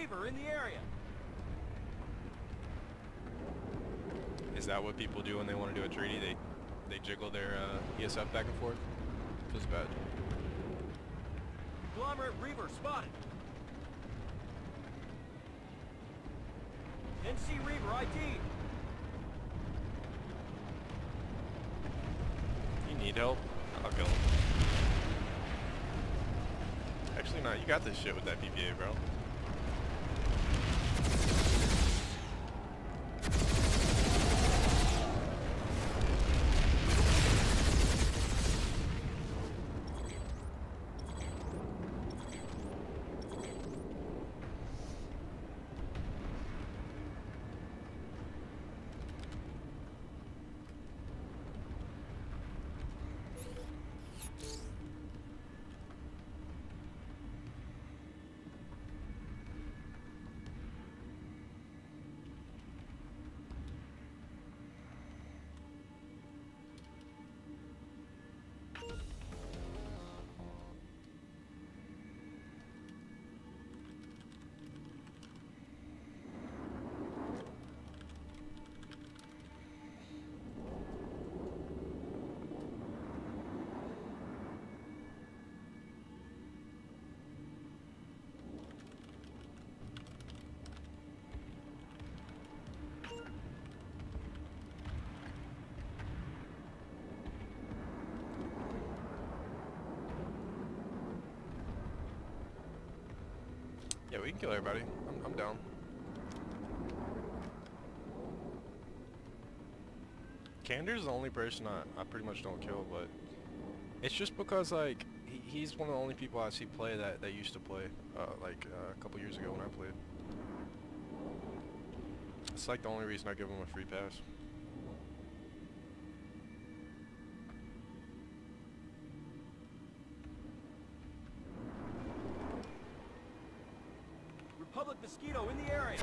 Reaver in the area. Is that what people do when they want to do a treaty? They jiggle their ESF back and forth? Feels bad. Conglomerate Reaver spotted. NC Reaver ID. You need help? I'll kill him. Actually not, you got this shit with that PPA, bro. Yeah, we can kill everybody. I'm down. Kander's the only person I pretty much don't kill, but it's just because like he's one of the only people I see play that used to play like a couple years ago when I played. It's like the only reason I give him a free pass. Republic Mosquito in the area.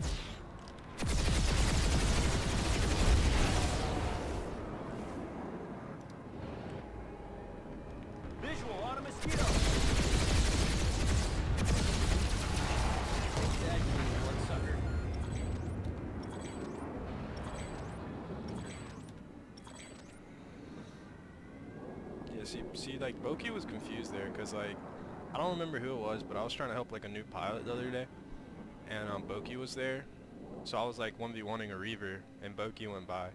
Visual on a mosquito. Dead, one sucker. Yeah, see, like Boki was confused there, cause like I don't remember who it was, but I was trying to help like a new pilot the other day, and Boki was there, so I was like 1v1ing a Reaver, and Boki went by,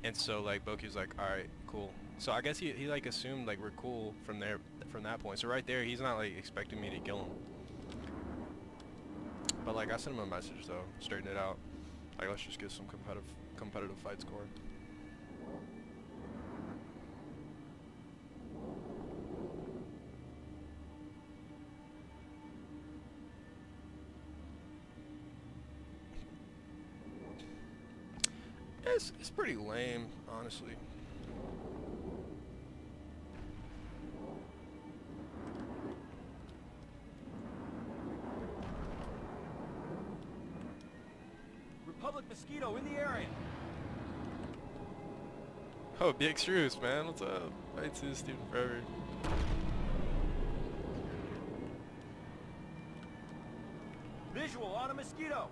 and so like Boki was like, all right, cool. So I guess he like assumed like we're cool from that point. So right there, he's not like expecting me to kill him. But like I sent him a message though, straighten it out. Like let's just get some competitive fights going. It's pretty lame, honestly. Republic Mosquito in the area. Oh, Big Shrews, man, what's up? Right to the student forever. Visual on a mosquito.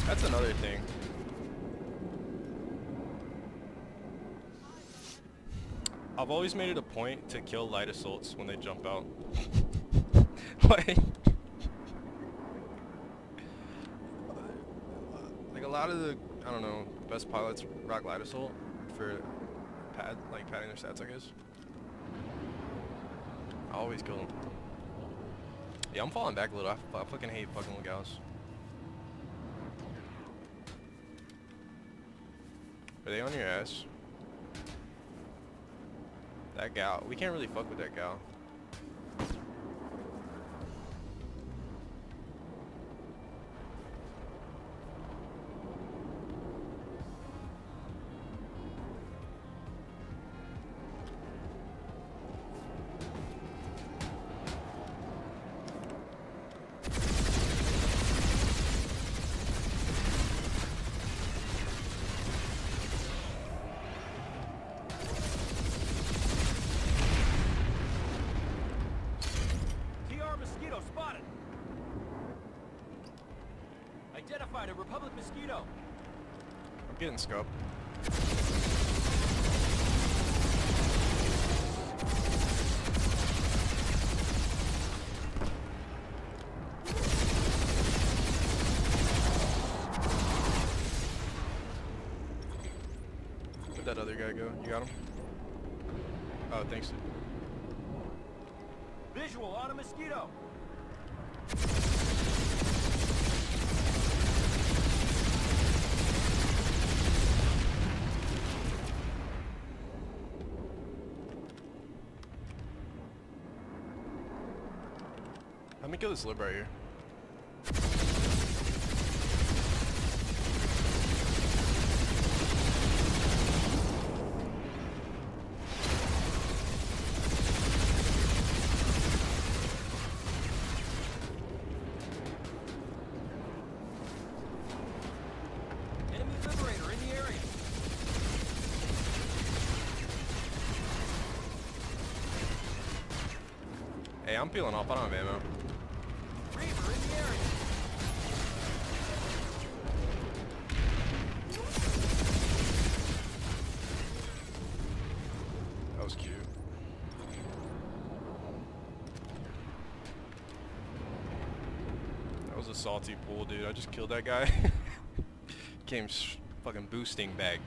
That's another thing. I've always made it a point to kill light assaults when they jump out. like a lot of the, I don't know, best pilots rock light assault for padding their stats, I guess. I always kill them. Yeah, I'm falling back a little. I fucking hate fucking with gals. Are they on your ass? That gal. We can't really fuck with that gal. Identified a Republic Mosquito. I'm getting scoped. Where'd that other guy go? You got him? Oh, thanks, dude. Visual on a mosquito. Let me kill this lib right here. Enemy liberator in the area. Hey, I'm peeling off. I don't have ammo. Reaver in the area. That was cute. That was a salty pool, dude. I just killed that guy. Came fucking boosting back.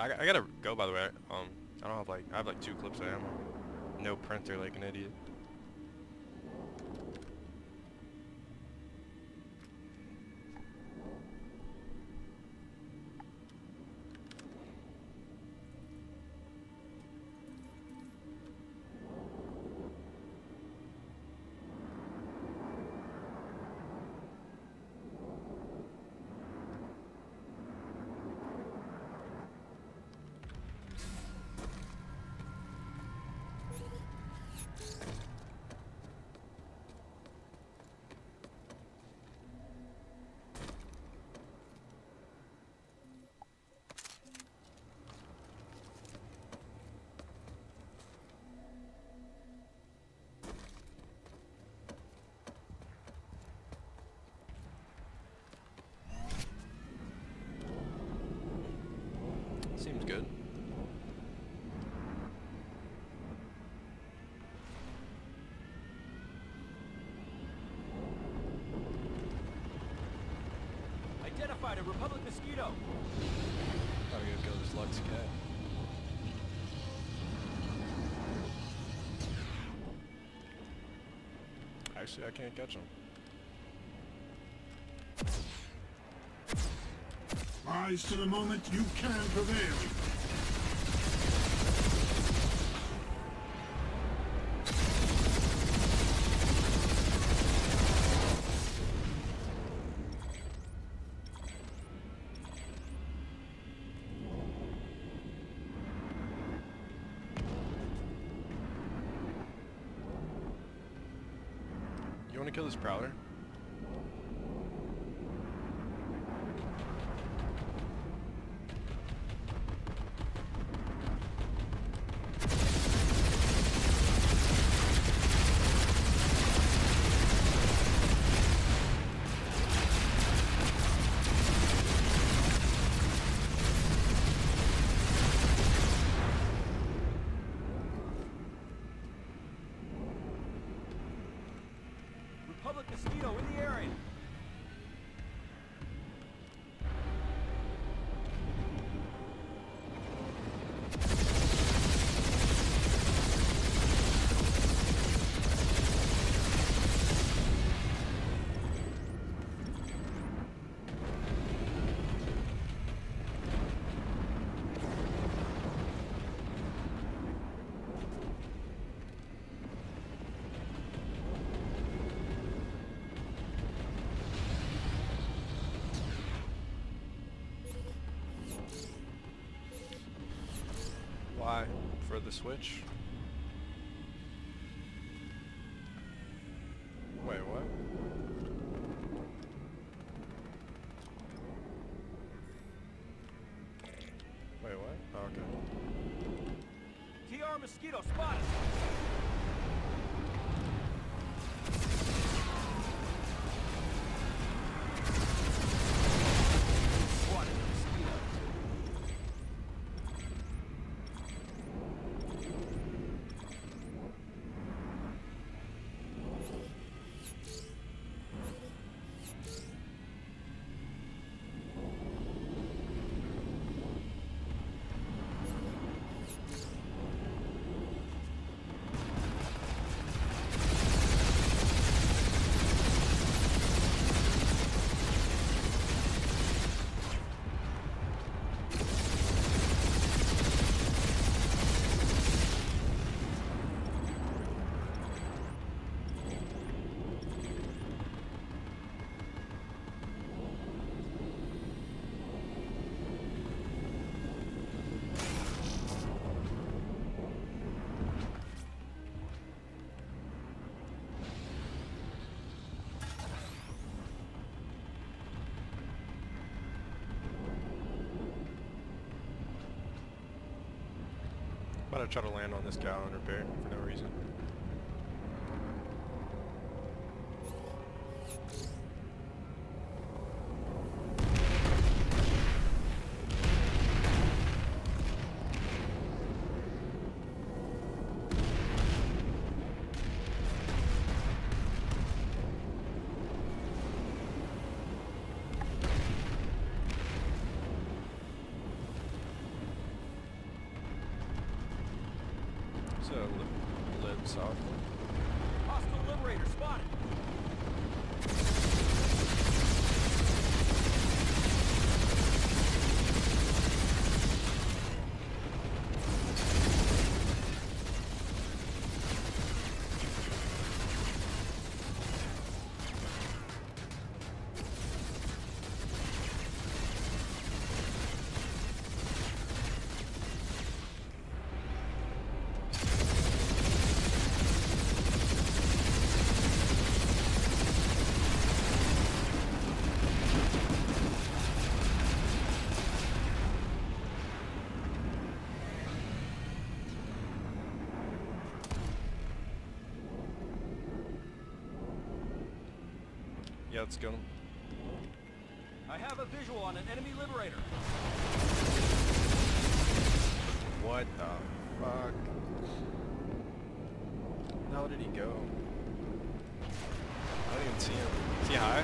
I gotta go, by the way. I don't have like, I have like 2 clips of ammo. No printer like an idiot. Seems good. Identified a Republic Mosquito. Gotta go kill this Lux cat. Actually, I can't catch him. Rise to the moment you can prevail. You wanna kill this Prowler? Republic Mosquito in the area. Why? For the Switch? Wait, what? Wait, what? Oh, okay. TR Mosquito spotted. I'm gonna try to land on this guy on repair for no reason. So, live south. Hostile Liberator spotted. Yeah, let's go. I have a visual on an enemy Liberator. What the fuck? How did he go? I don't even see him. Is he high?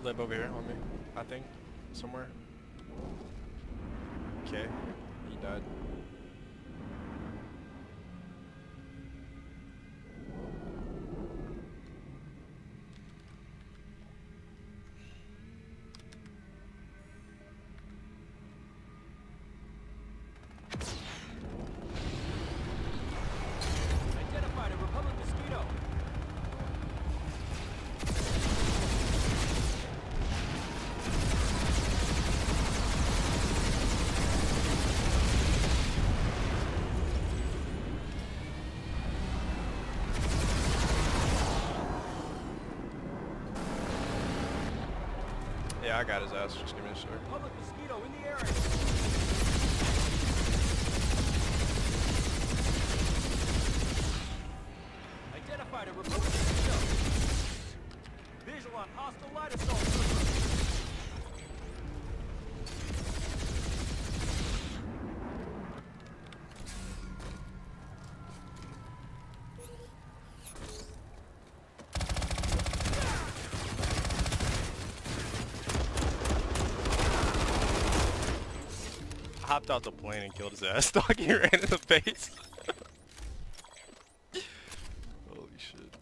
Lib over here on me, I think. Somewhere. Okay. He died. Identified a Republic mosquito. Yeah, I got his ass. Just give me a sec. Republic mosquito in the area. Identified a Republic mosquito. Visual on hostile light assault trooper. Hopped out the plane and killed his ass. Dog, he ran in the face. Holy shit.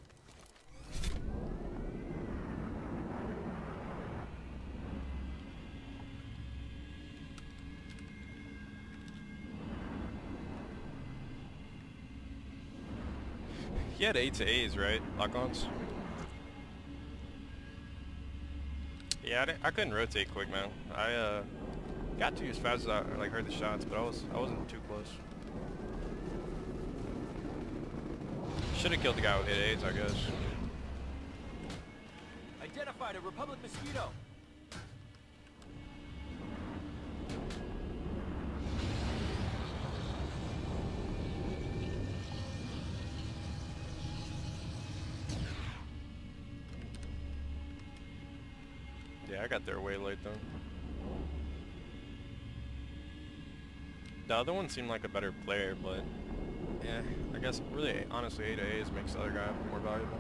He had 8 to A's, right? Lock-ons? Yeah, I couldn't rotate quick, man. I got to as fast as I like heard the shots, but I wasn't too close. Should have killed the guy with 8 A's, I guess. Identified a Republic mosquito. Yeah, I got there way late though. The other one seemed like a better player, but yeah, I guess really, honestly, 8 A's makes the other guy more valuable.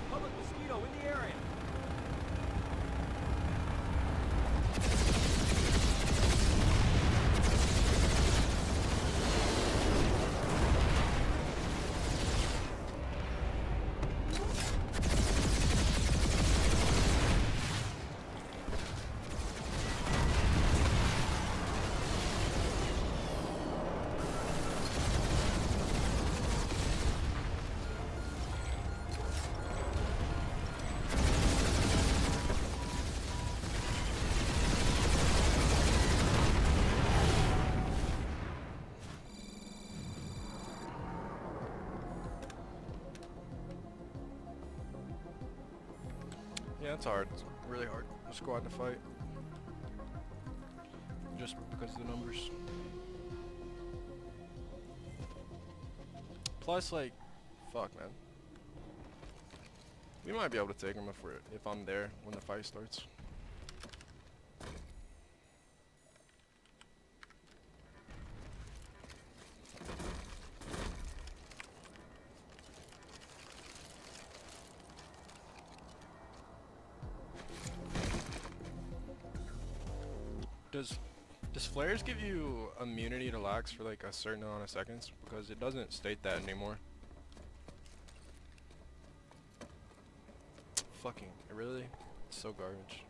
Republic mosquito in the area. Yeah, it's hard. It's really hard. Squad to fight. Just because of the numbers. Plus, like, fuck, man. We might be able to take him if I'm there when the fight starts. Does flares give you immunity to lags for like a certain amount of seconds? Because it doesn't state that anymore. Fucking, really? It's so garbage.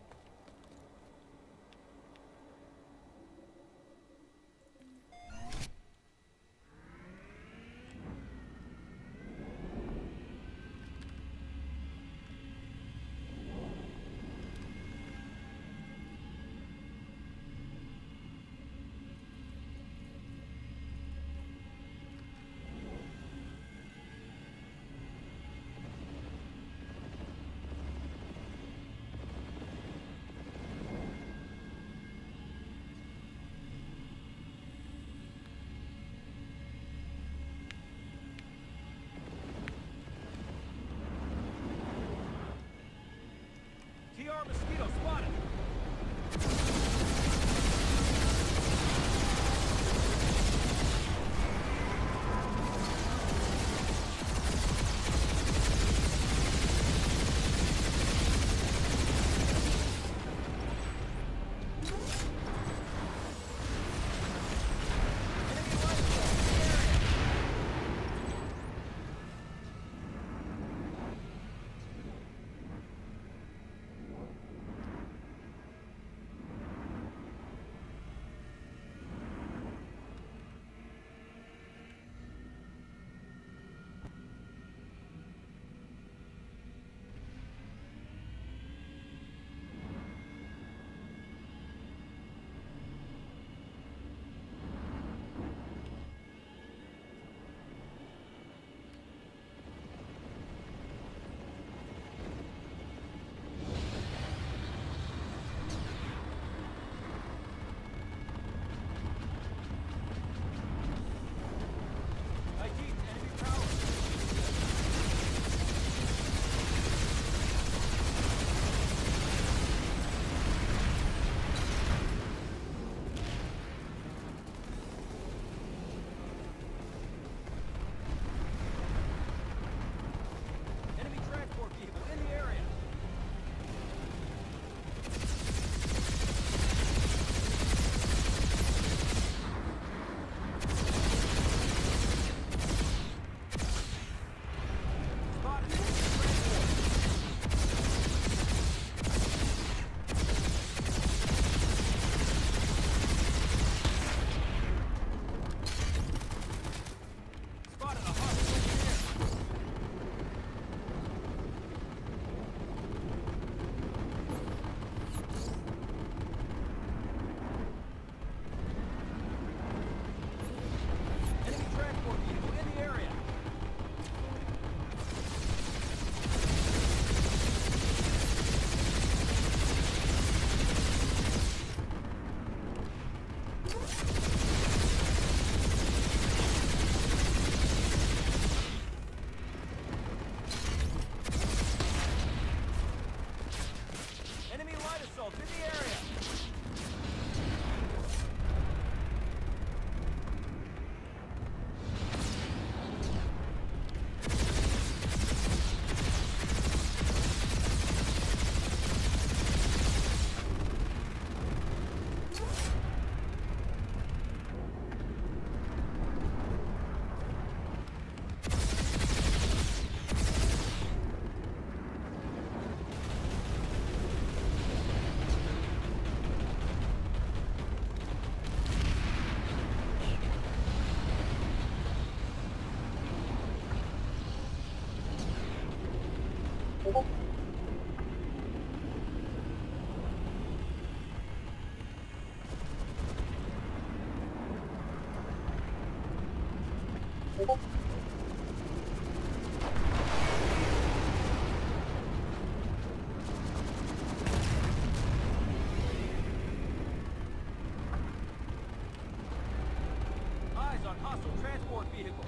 Eyes on hostile transport vehicle.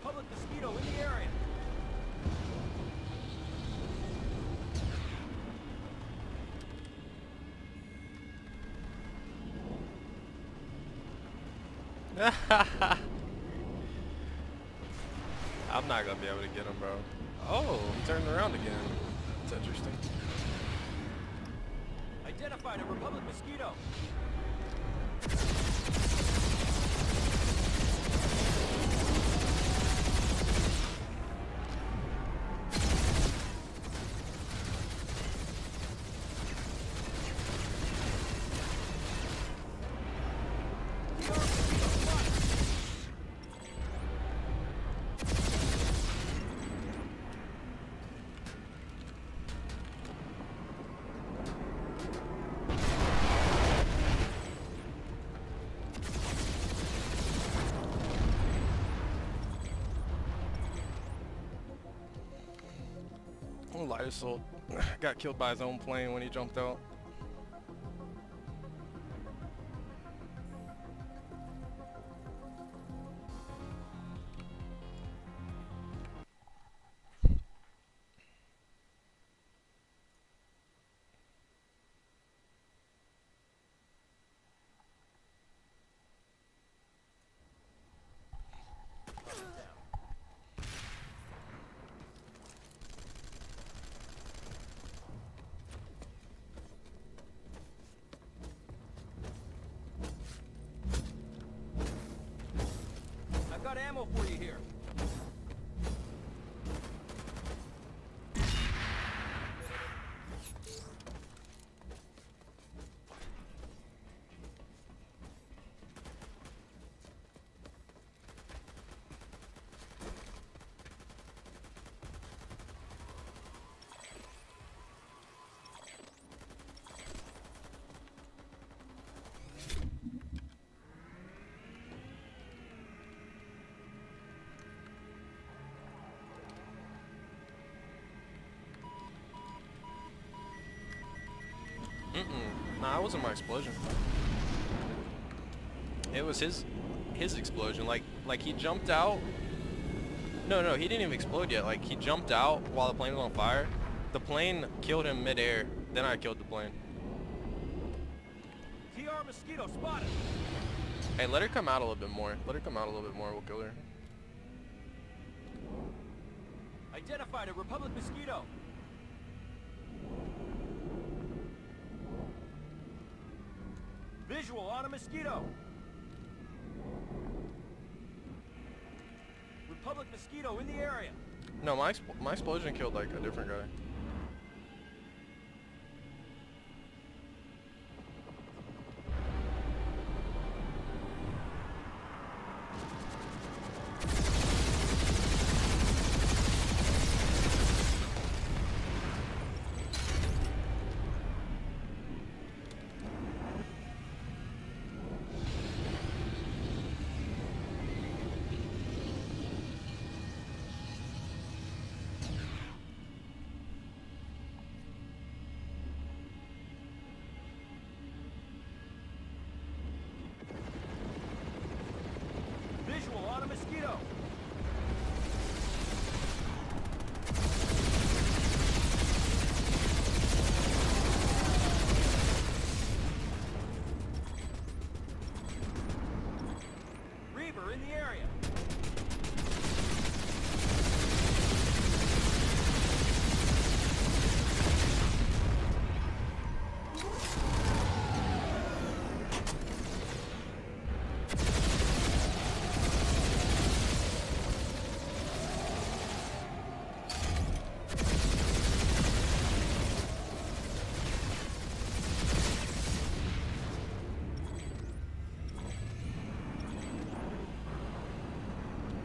Republic Mosquito in the area. I'm not gonna be able to get him, bro. Oh, he turned around again. That's interesting. Identified a Republic Mosquito. Oh, light assault. Got killed by his own plane when he jumped out. I've got ammo for you here. Nah, it wasn't my explosion. It was his explosion. Like he jumped out. No, he didn't even explode yet. Like he jumped out while the plane was on fire. The plane killed him midair. Then I killed the plane. TR Mosquito spotted. Hey, let her come out a little bit more. Let her come out a little bit more. We'll kill her. Identified a Republic Mosquito. Visual on a Mosquito. Republic Mosquito in the area. No, my explosion killed like a different guy. Visual on a Mosquito. in the area.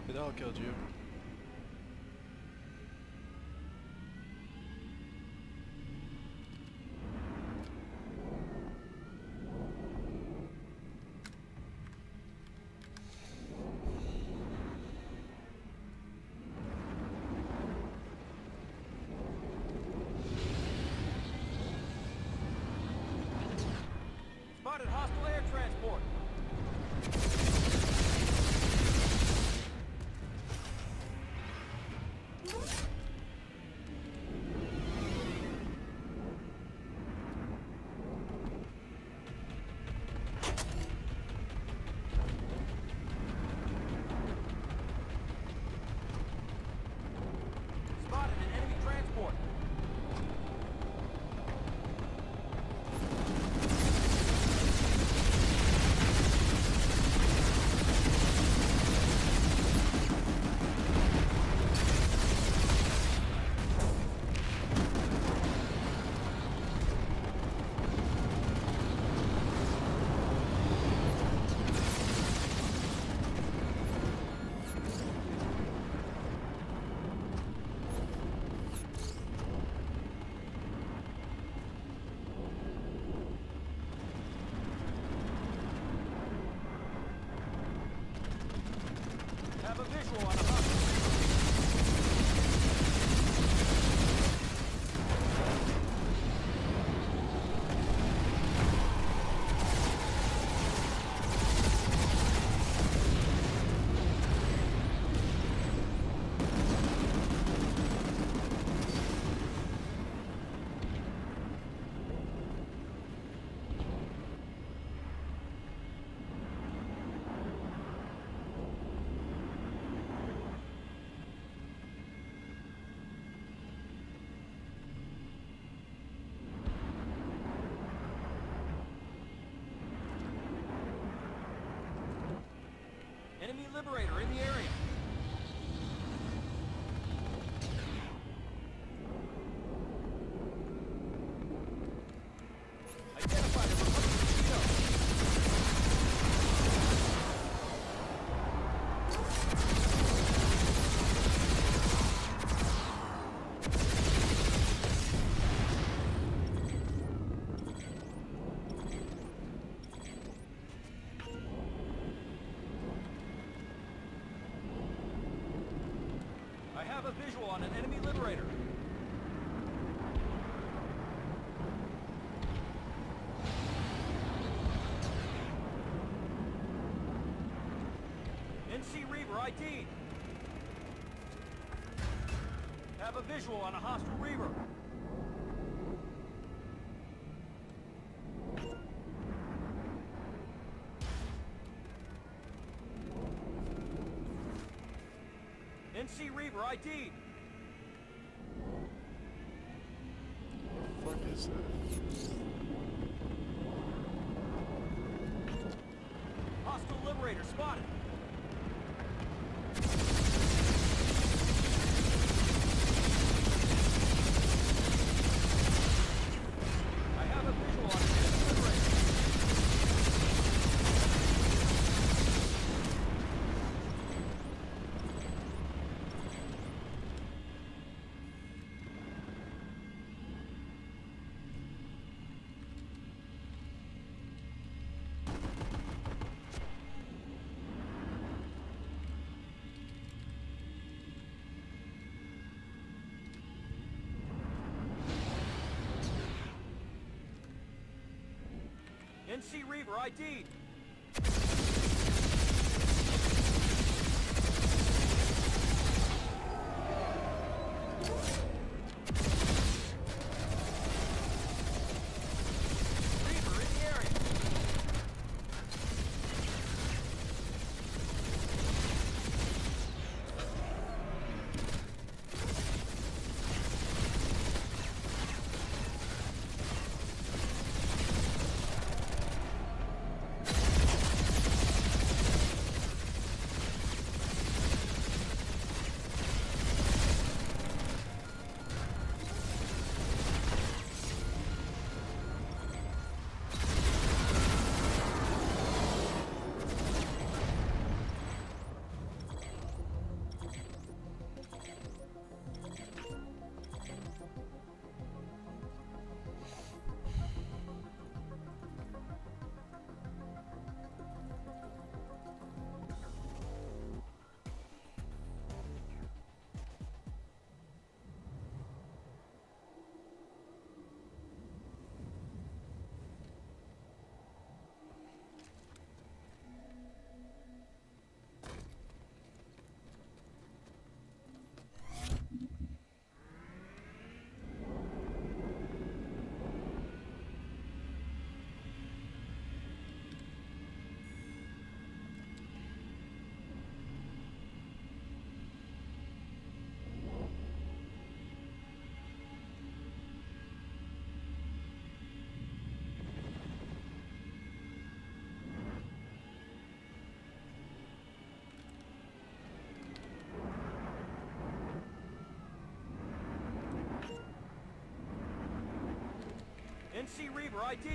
It all killed you. Spotted hostile air transport. Spotted an enemy transport. Have a visual on a hostile. Enemy Liberator in the area. Identified a I have a visual on an enemy Liberator. NC Reaver ID. Have a visual on a hostile Reaver. NC Reaver ID. What the fuck is that? Hostile Liberator spotted. I have a visual on an enemy Liberator. NC Reaver ID. Reaver in the area. see Reaver ID.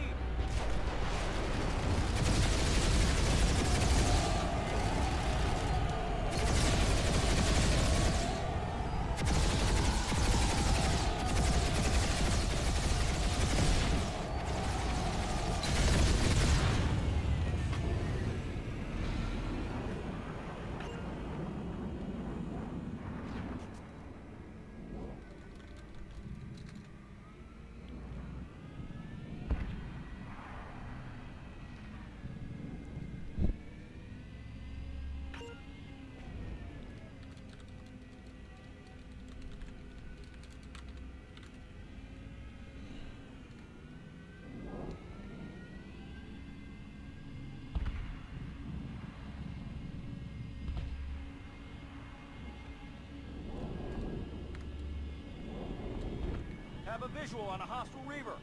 Have a visual on a hostile Reaver.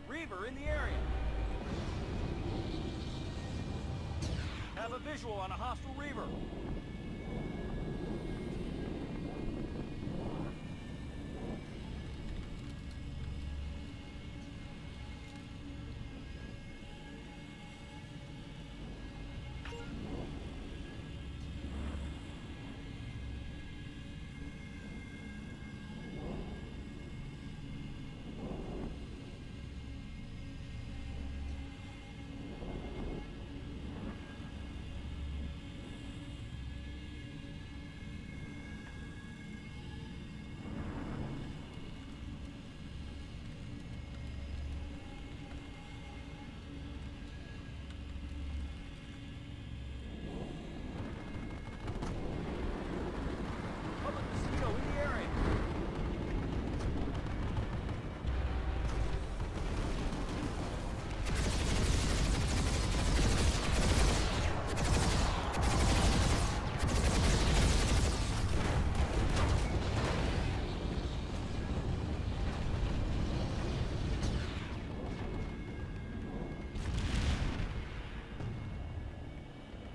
Reaver in the area. Have a visual on a hostile Reaver.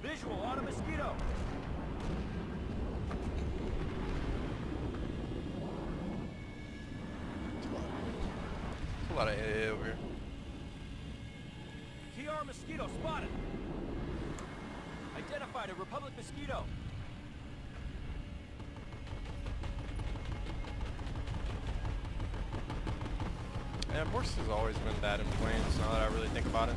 Visual on a mosquito. A lot of AA over here. TR mosquito spotted. Identified a Republic mosquito. Yeah, Morse has always been bad in planes, now that I really think about it.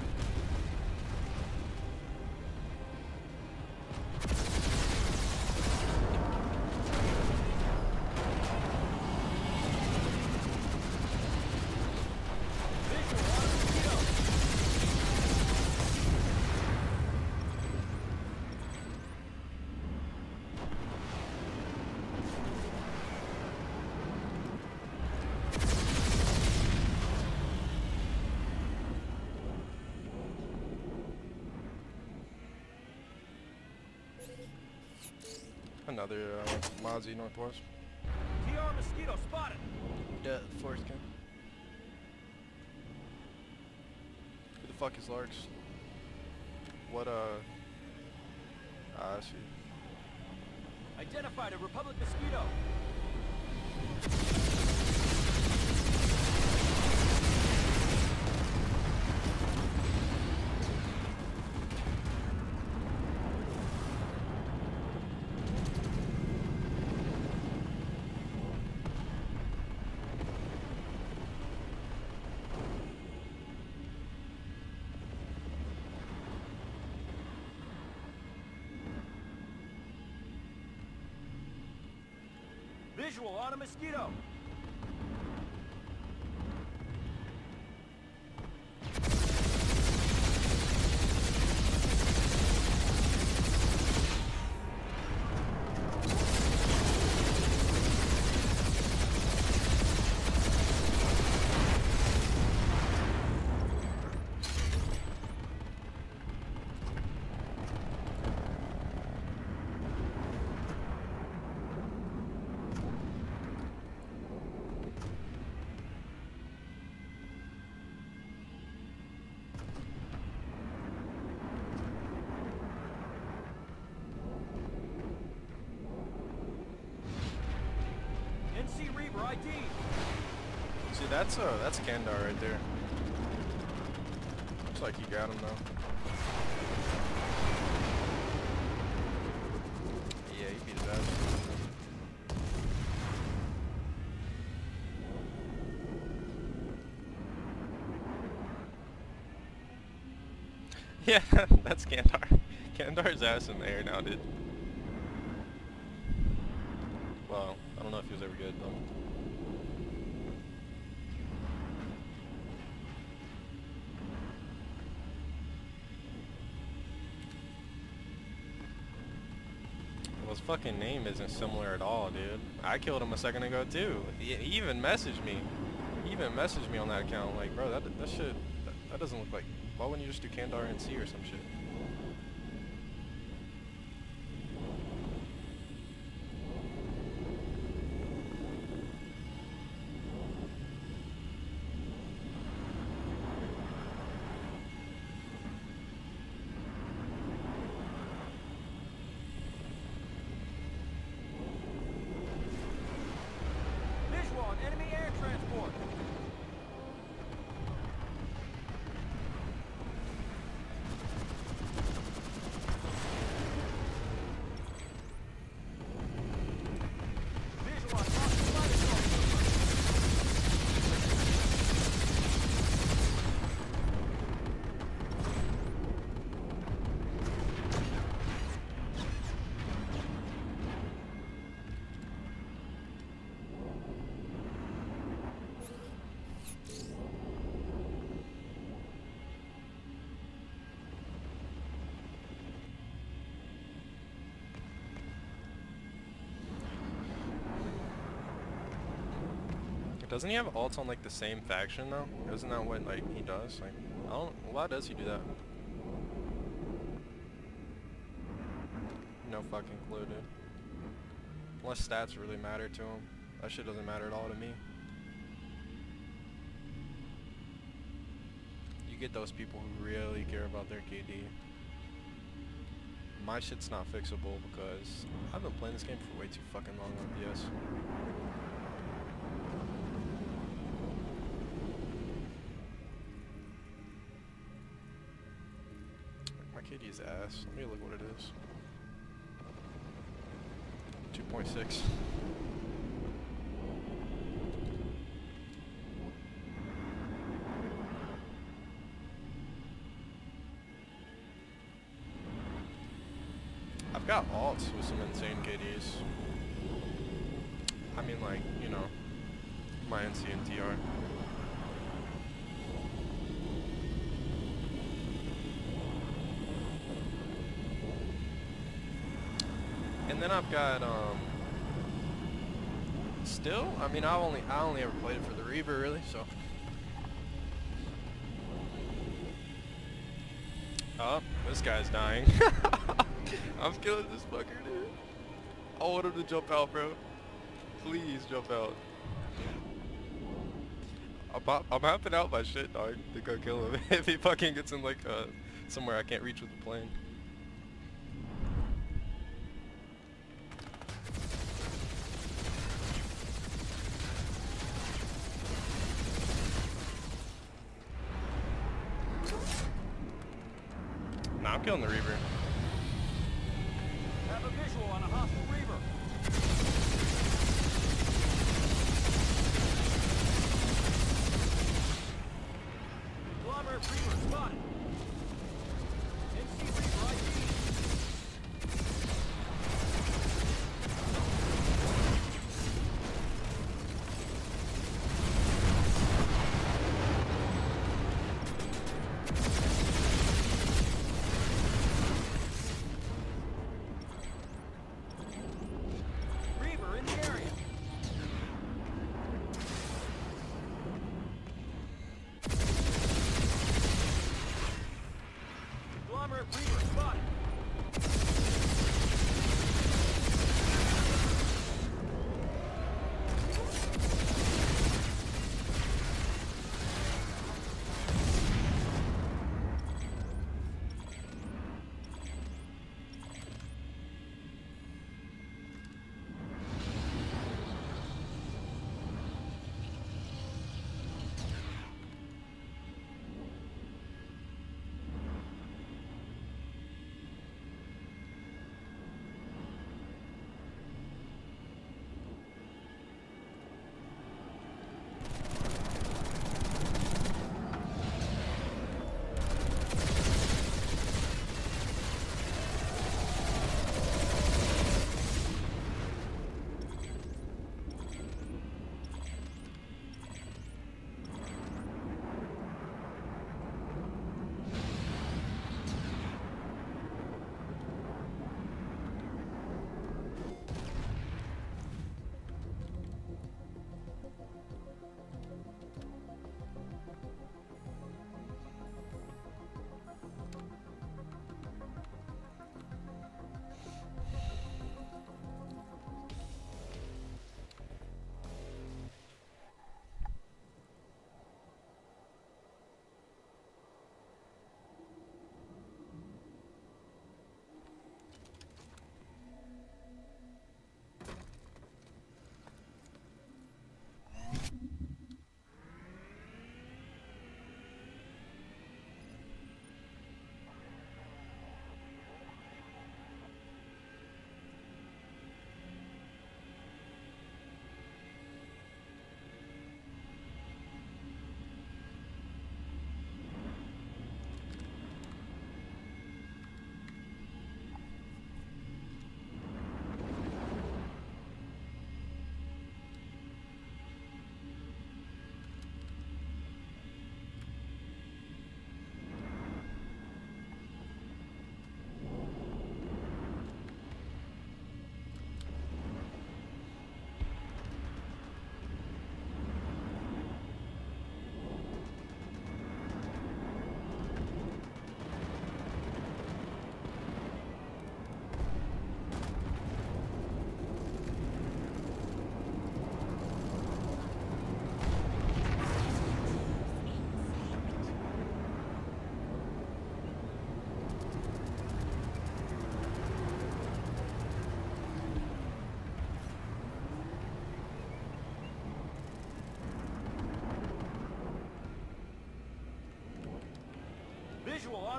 Another Mozzie Northwest. TR mosquito spotted. Yeah, forest camp. Who the fuck is Larks? What I see. Identified a Republic mosquito. Visual on a mosquito. Dude, that's Kandar right there. Looks like he got him though. Yeah, he beat his ass. Yeah, that's Kandar. Kandar's ass in the air now, dude. Well, I don't know if he was ever good though. Well, his fucking name isn't similar at all, dude. I killed him a second ago too. He even messaged me. He even messaged me on that account. Like, bro, that shit, that doesn't look like. Why wouldn't you just do Kandar NC or some shit? Visual on enemy air transport. Visual on hostile light assault. Doesn't he have ults on like the same faction though? Isn't that what like he does? Like, I don't. Why does he do that? No fucking clue, dude. Unless stats really matter to him. That shit doesn't matter at all to me. You get those people who really care about their KD. My shit's not fixable because I've been playing this game for way too fucking long on PS. My KD's ass. Let me look what it is. 2.6. I've got alts with some insane KDs. I mean, like, you know, my NC and TR. And then I've got still, I mean, I only ever played it for the Reaver really, so. Oh, this guy's dying. I'm killing this fucker, dude. I want him to jump out, bro. Please jump out. I'm mapping out my shit, dog, to go kill him if he fucking gets in like somewhere I can't reach with the plane. Nah, I'm killing the Reaver. Have a visual on a hostile Reaver. Collaborative Reaver spotted. NC Reaver ID.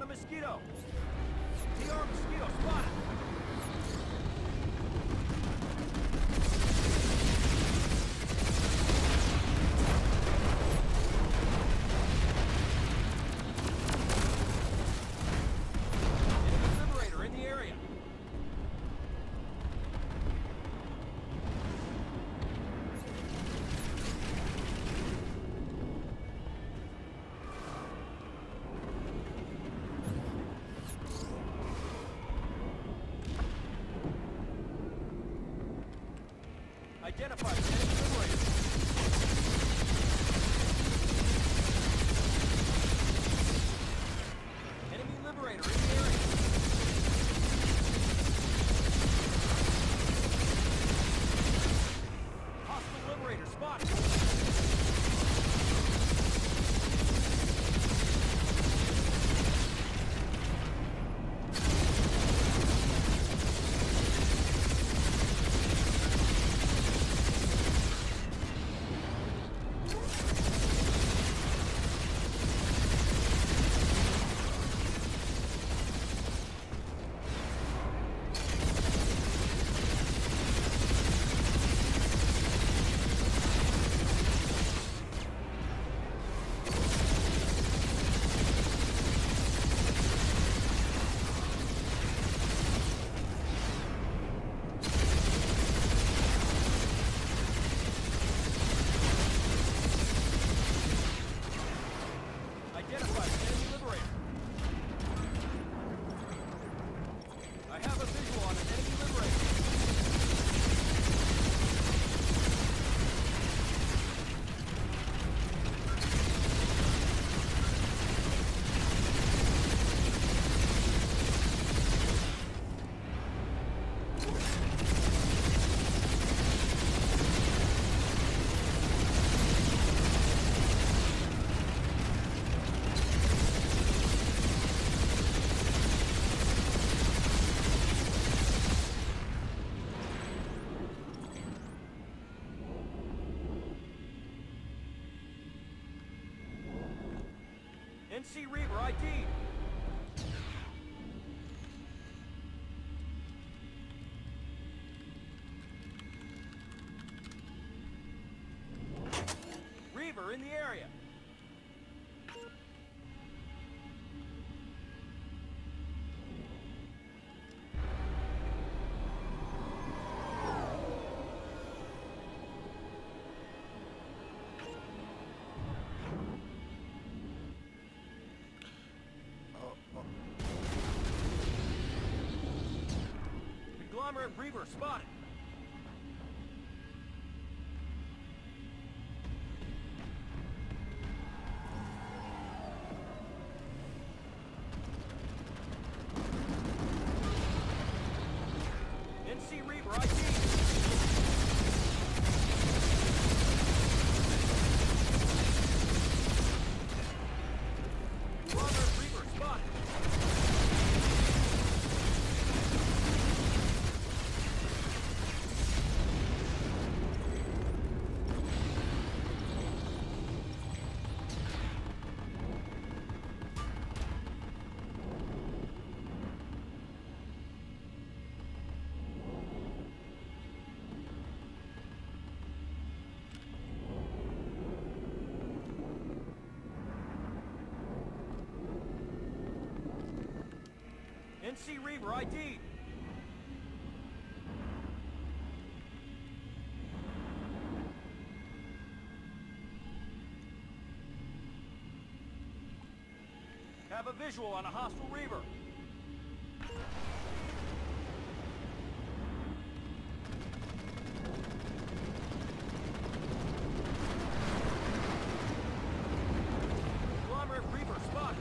on a mosquito. TR mosquito spotted. Identified enemy liberator. Enemy liberator in the area. Hostile liberator spotted. Identified enemy liberator. I have a visual on an enemy liberator. NC Reaver ID. Reaver in the area. Conglomerate Reaver spotted. NC Reaver ID. Conglomerate Reaver spotted. NC Reaver ID. Have a visual on a hostile Reaver. Conglomerate Reaver spotted.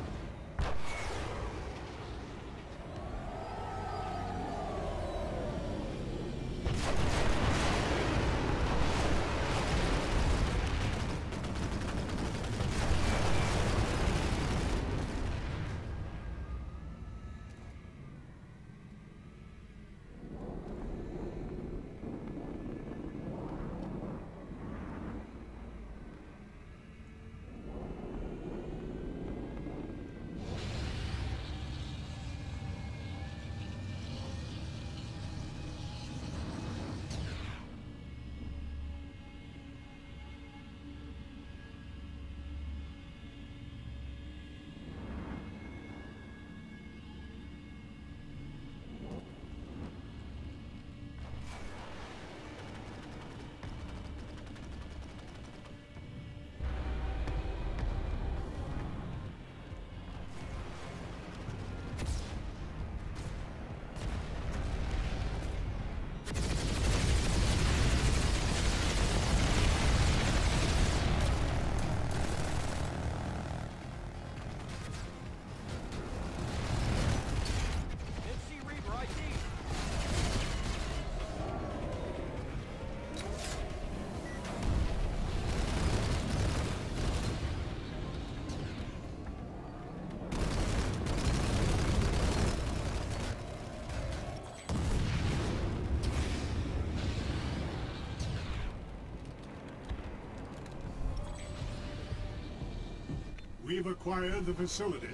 We've acquired the facility.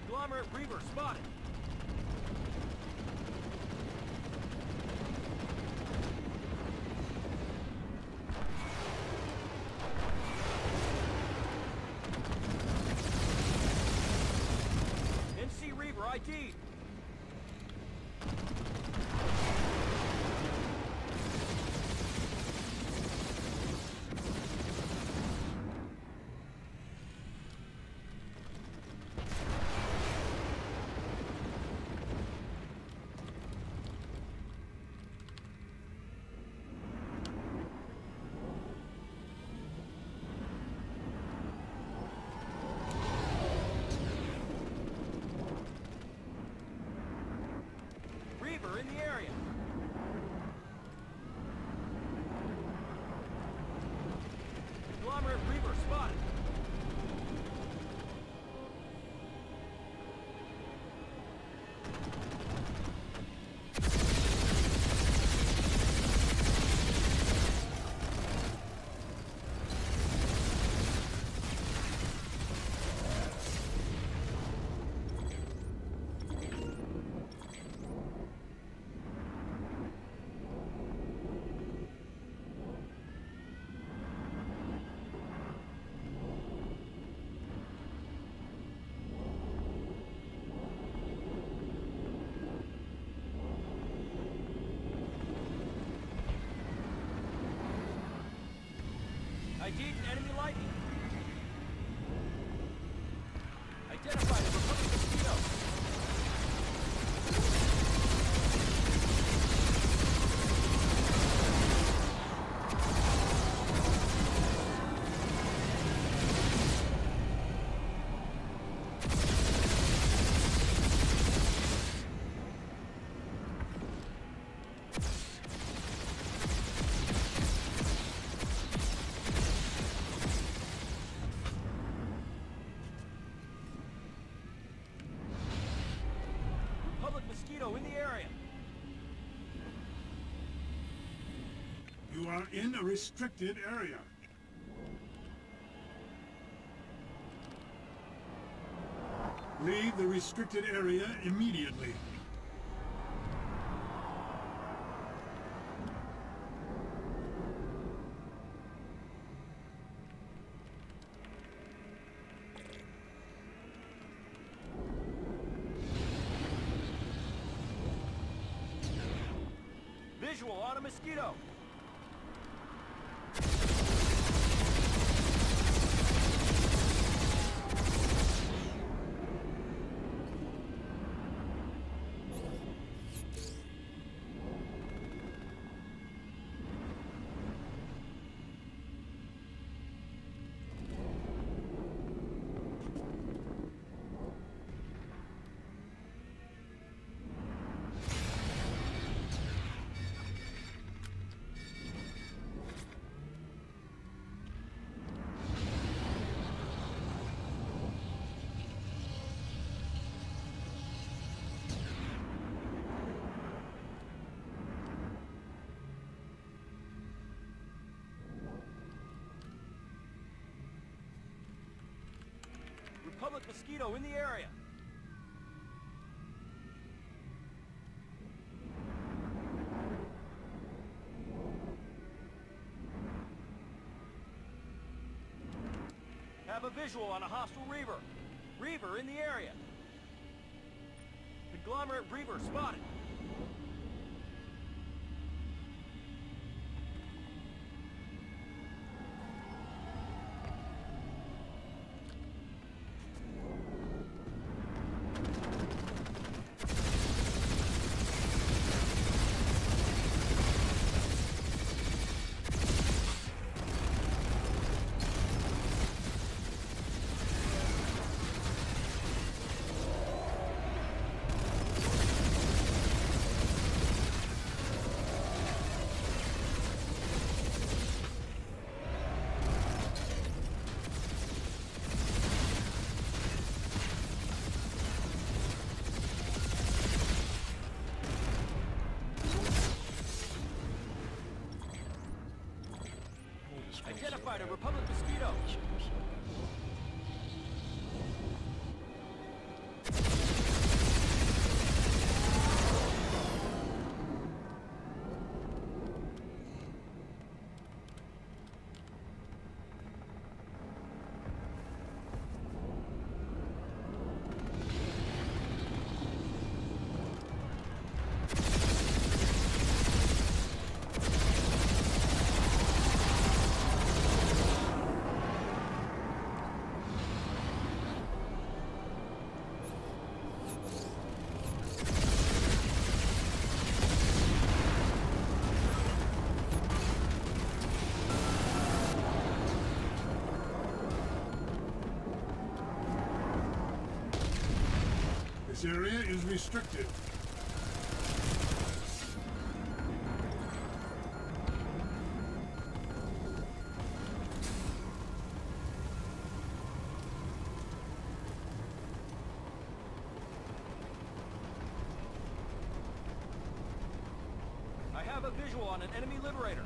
Conglomerate Reaver spotted. NC Reaver ID. Reaver in the area. Conglomerate Reaver spotted. ID'd an enemy lightning. Identified a Republic mosquito. Republic mosquito in the area. You are in a restricted area. Leave the restricted area immediately. Visual on a mosquito. Republic mosquito in the area. Have a visual on a hostile Reaver. Reaver in the area. Conglomerate Reaver spotted. Identified a Republic mosquito. This area is restricted. I have a visual on an enemy liberator.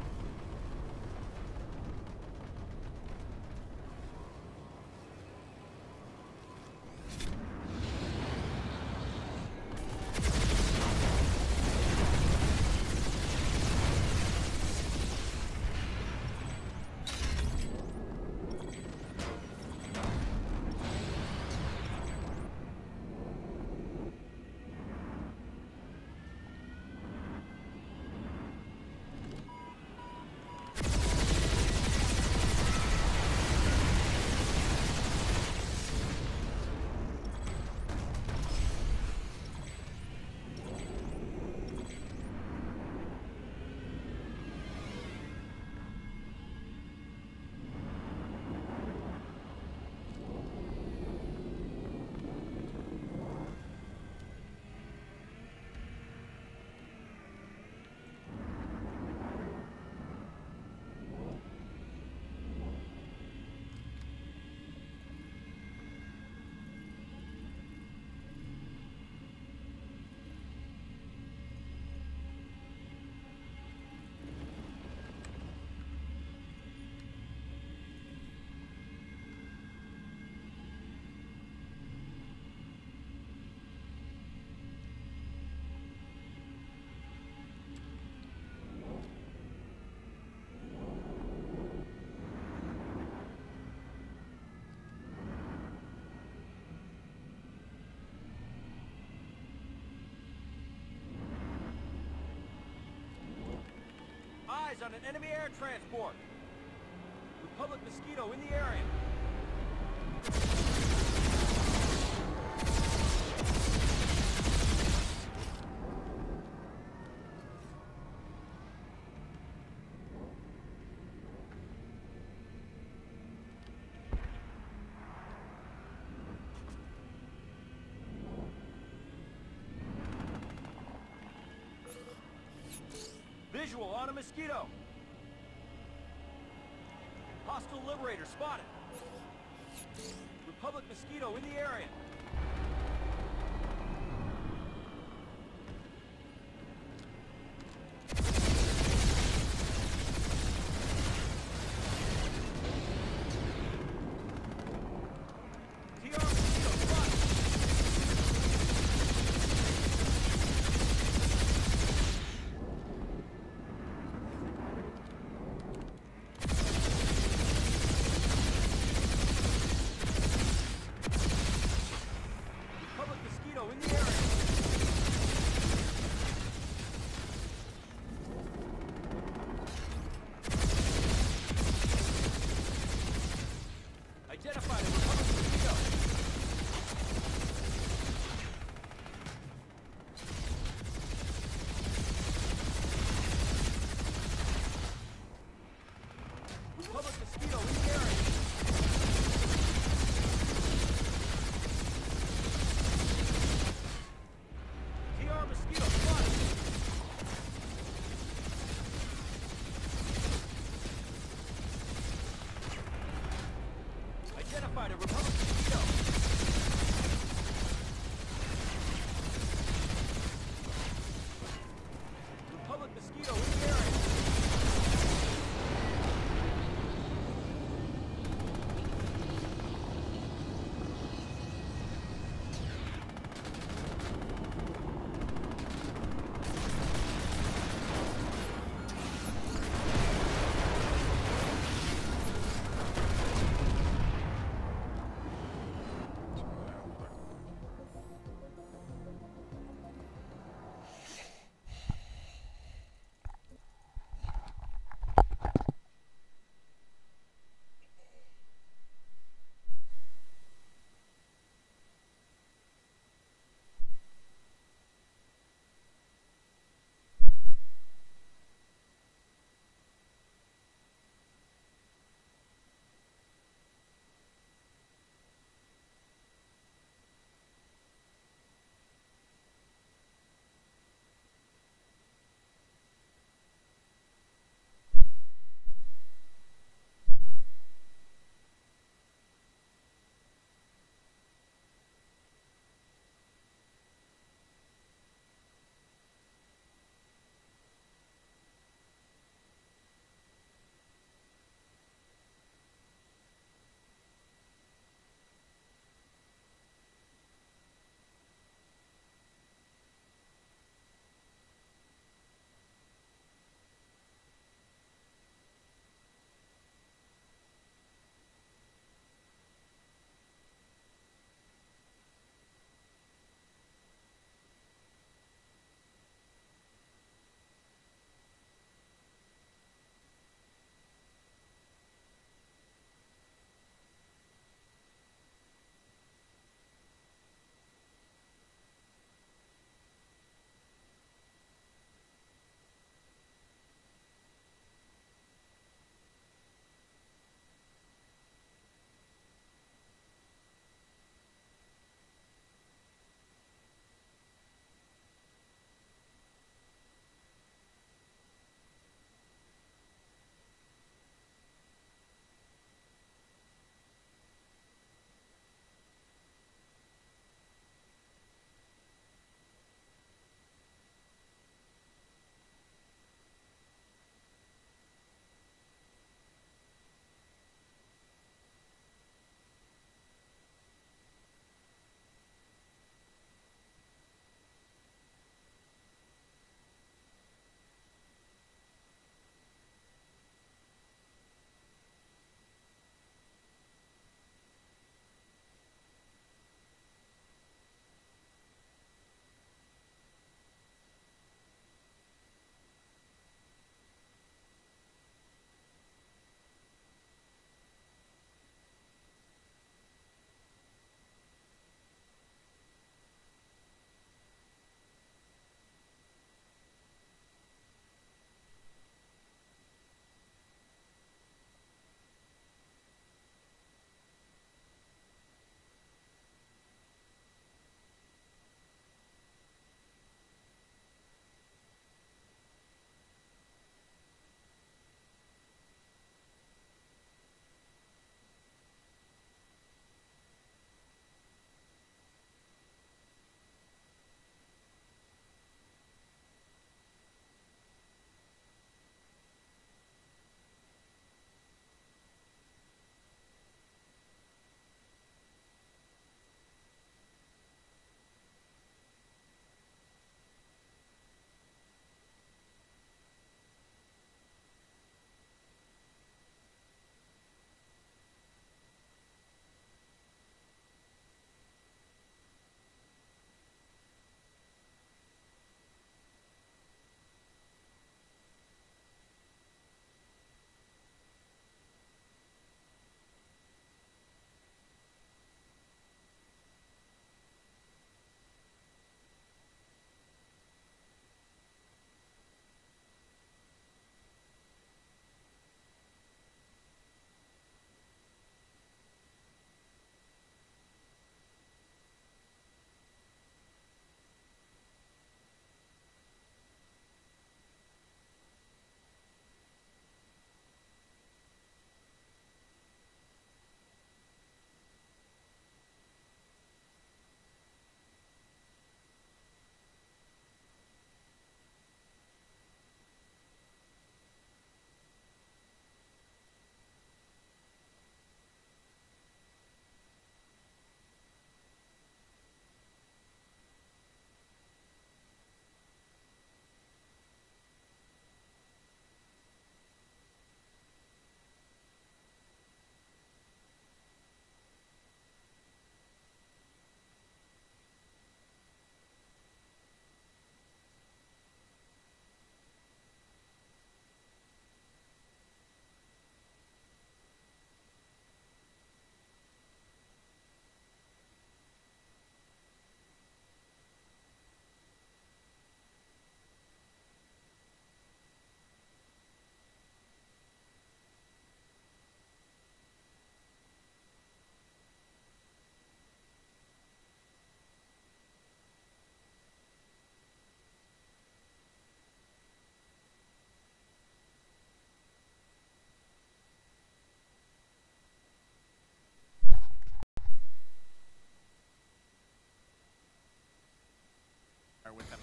Eyes on an enemy air transport. Republic mosquito in the area. Visual on a mosquito. Hostile liberator spotted. Republic mosquito in the area. TR mosquito spotted.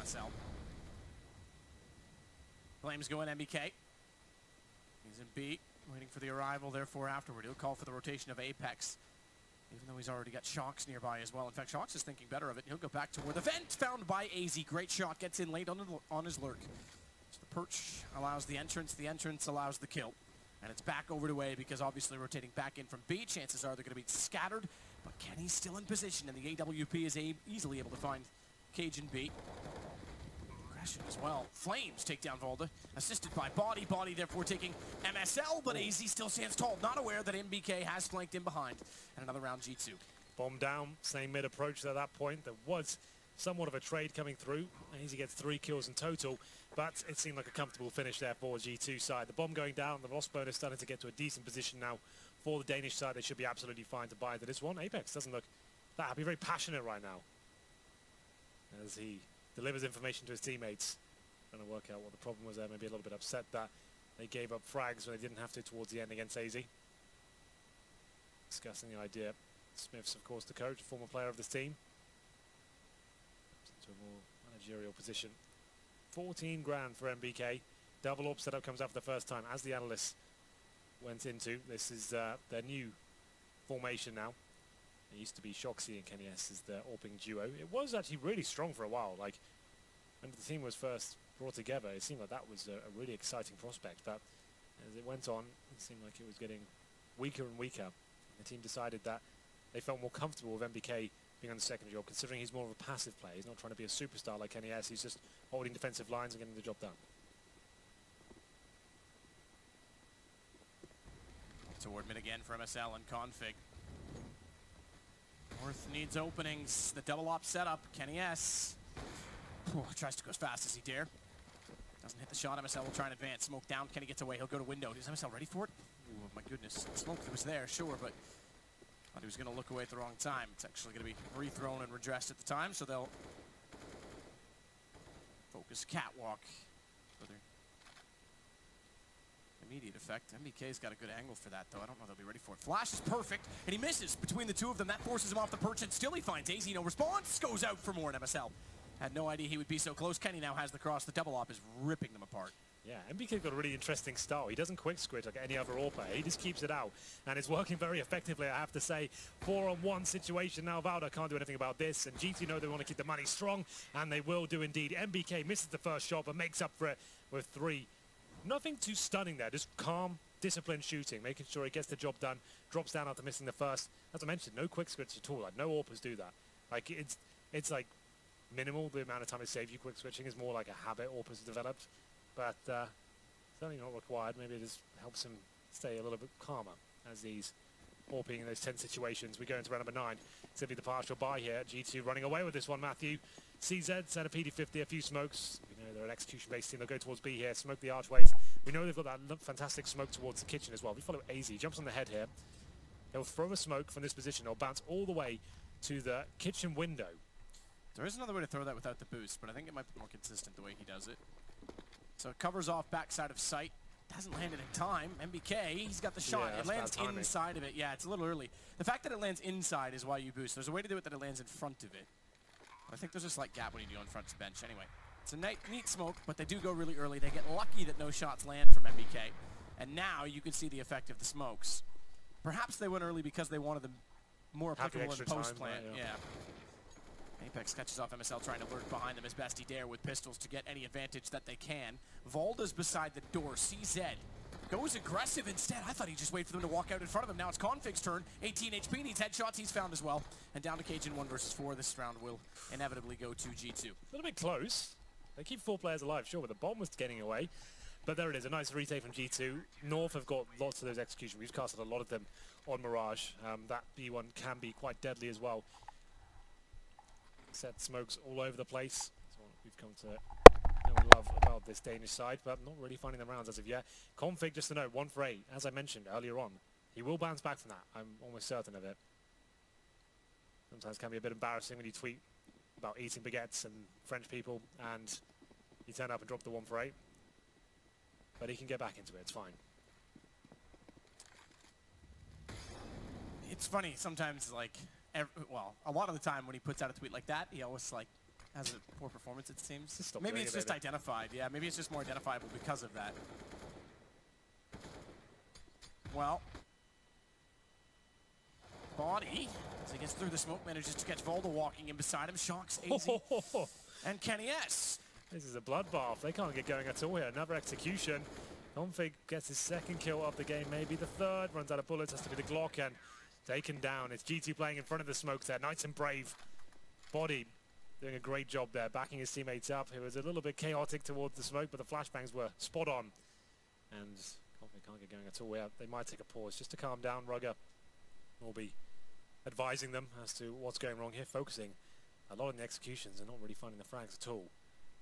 MSL. Flames go in MBK. He's in B, waiting for the arrival, therefore afterward. He'll call for the rotation of Apex, even though he's already got Shocks nearby as well. In fact, Shocks is thinking better of it. He'll go back to where the vent found by AZ. Great shot, gets in late on his lurk. So the perch allows the entrance allows the kill. And it's back over to A because obviously rotating back in from B. Chances are they're going to be scattered, but Kenny's still in position, and the AWP is easily able to find Cajun B. Aggression as well. Flames take down Volda, assisted by Body. Body therefore taking MSL, but AZ still stands tall, not aware that MBK has flanked in behind. And another round G2. Bomb down, same mid approach at that point. There was somewhat of a trade coming through. AZ gets 3 kills in total, but it seemed like a comfortable finish there for G2 side. The bomb going down, the loss bonus starting to get to a decent position now for the Danish side. They should be absolutely fine to buy into this one. Apex doesn't look that happy, very passionate right now as he delivers information to his teammates. Trying to work out what the problem was there, maybe a little bit upset that they gave up frags when they didn't have to towards the end against AZ. Discussing the idea. Smith's, of course, the coach, former player of this team. Into a more managerial position. 14 grand for MBK. Double AWP setup comes out for the first time, as the analysts went into. This is their new formation now. It used to be Shoxy and Kenny S as the AWPing duo. It was actually really strong for a while. Like, when the team was first brought together, it seemed like that was a really exciting prospect. But as it went on, it seemed like it was getting weaker and weaker. The team decided that they felt more comfortable with MBK being on the second job, considering he's more of a passive player. He's not trying to be a superstar like Kenny S. He's just holding defensive lines and getting the job done. Toward mid again for MSL and Config. North needs openings. The double op setup. Kenny S. Tries to go as fast as he dare. Doesn't hit the shot. MSL will try and advance. Smoke down. Kenny gets away. He'll go to window. Is MSL ready for it? Ooh, my goodness. The smoke was there, sure, but thought he was going to look away at the wrong time. It's actually going to be rethrown and redressed at the time, so they'll focus catwalk for their immediate effect. MBK's got a good angle for that, though. I don't know they'll be ready for it. Flash is perfect, and he misses between the two of them. That forces him off the perch, and still he finds AZ. No response. Goes out for more in MSL. Had no idea he would be so close. Kenny now has the cross. The double op is ripping them apart. Yeah, MBK's got a really interesting style. He doesn't quick squid like any other AWP player. He just keeps it out, and it's working very effectively, I have to say. 4-on-1 situation now. Valda can't do anything about this, and GT know they want to keep the money strong, and they will do indeed. MBK misses the first shot, but makes up for it with 3. Nothing too stunning there, just calm, disciplined shooting, making sure he gets the job done, drops down after missing the first. As I mentioned, no quick switch at all. Like, no AWPers do that. Like, it's like minimal. The amount of time it saves you quick switching is more like a habit AWPers have developed, but certainly not required. Maybe it just helps him stay a little bit calmer as he's AWPing in those 10 situations. We go into round number 9. Simply the partial buy here. G2 running away with this one, Matthew. CZ, set a PD50, a few smokes. We know they're an execution-based team. They'll go towards B here, smoke the archways. We know they've got that fantastic smoke towards the kitchen as well. We follow AZ, jumps on the head here. He'll throw a smoke from this position. He'll bounce all the way to the kitchen window. There is another way to throw that without the boost, but I think it might be more consistent the way he does it. So it covers off backside of sight. Hasn't landed in time. MBK, he's got the shot. Yeah, it lands inside of it. Yeah, it's a little early. The fact that it lands inside is why you boost. There's a way to do it that it lands in front of it. I think there's a slight gap when you do on front bench. Anyway, it's a neat smoke, but they do go really early. They get lucky that no shots land from MBK. And now you can see the effect of the smokes. Perhaps they went early because they wanted them more applicable in the post plant. Yeah. Apex catches off MSL, trying to lurk behind them as best he dare with pistols to get any advantage that they can. Volda's beside the door. CZ goes aggressive instead. I thought he'd just wait for them to walk out in front of him. Now it's Config's turn. 18 HP, needs headshots. He's found as well. And down to Cajun 1 versus 4. This round will inevitably go to G2. A little bit close. They keep 4 players alive, sure, but the bomb was getting away. But there it is, a nice retake from G2. North have got lots of those executions. We've casted a lot of them on Mirage. That B1 can be quite deadly as well. Set smokes all over the place. That's what we've come to know and love about this Danish side, but not really finding the rounds as of yet. Config, just to note, 1 for 8. As I mentioned earlier on, he will bounce back from that. I'm almost certain of it. Sometimes it can be a bit embarrassing when you tweet about eating baguettes and French people, and you turn up and drop the 1 for 8. But he can get back into it. It's fine. It's funny sometimes, like, well, a lot of the time when he puts out a tweet like that, he always like has a poor performance, it seems. Just stop Maybe doing it's it, just maybe. identified. Yeah, maybe it's just more identifiable because of that. Well, Body, as he gets through the smoke, manages to catch Volda walking in beside him. Shocks AZ and Kenny S. This is a bloodbath. They can't get going at all here. Another execution. Config gets his second kill of the game, maybe the third. Runs out of bullets, has to be the Glock, and taken down. It's G2 playing in front of the smoke there. Nice and brave. Body doing a great job there, backing his teammates up. It was a little bit chaotic towards the smoke, but the flashbangs were spot on. And Config can't get going at all. Yeah, they might take a pause just to calm down. Rugger will be advising them as to what's going wrong here, focusing a lot on the executions and not really finding the frags at all.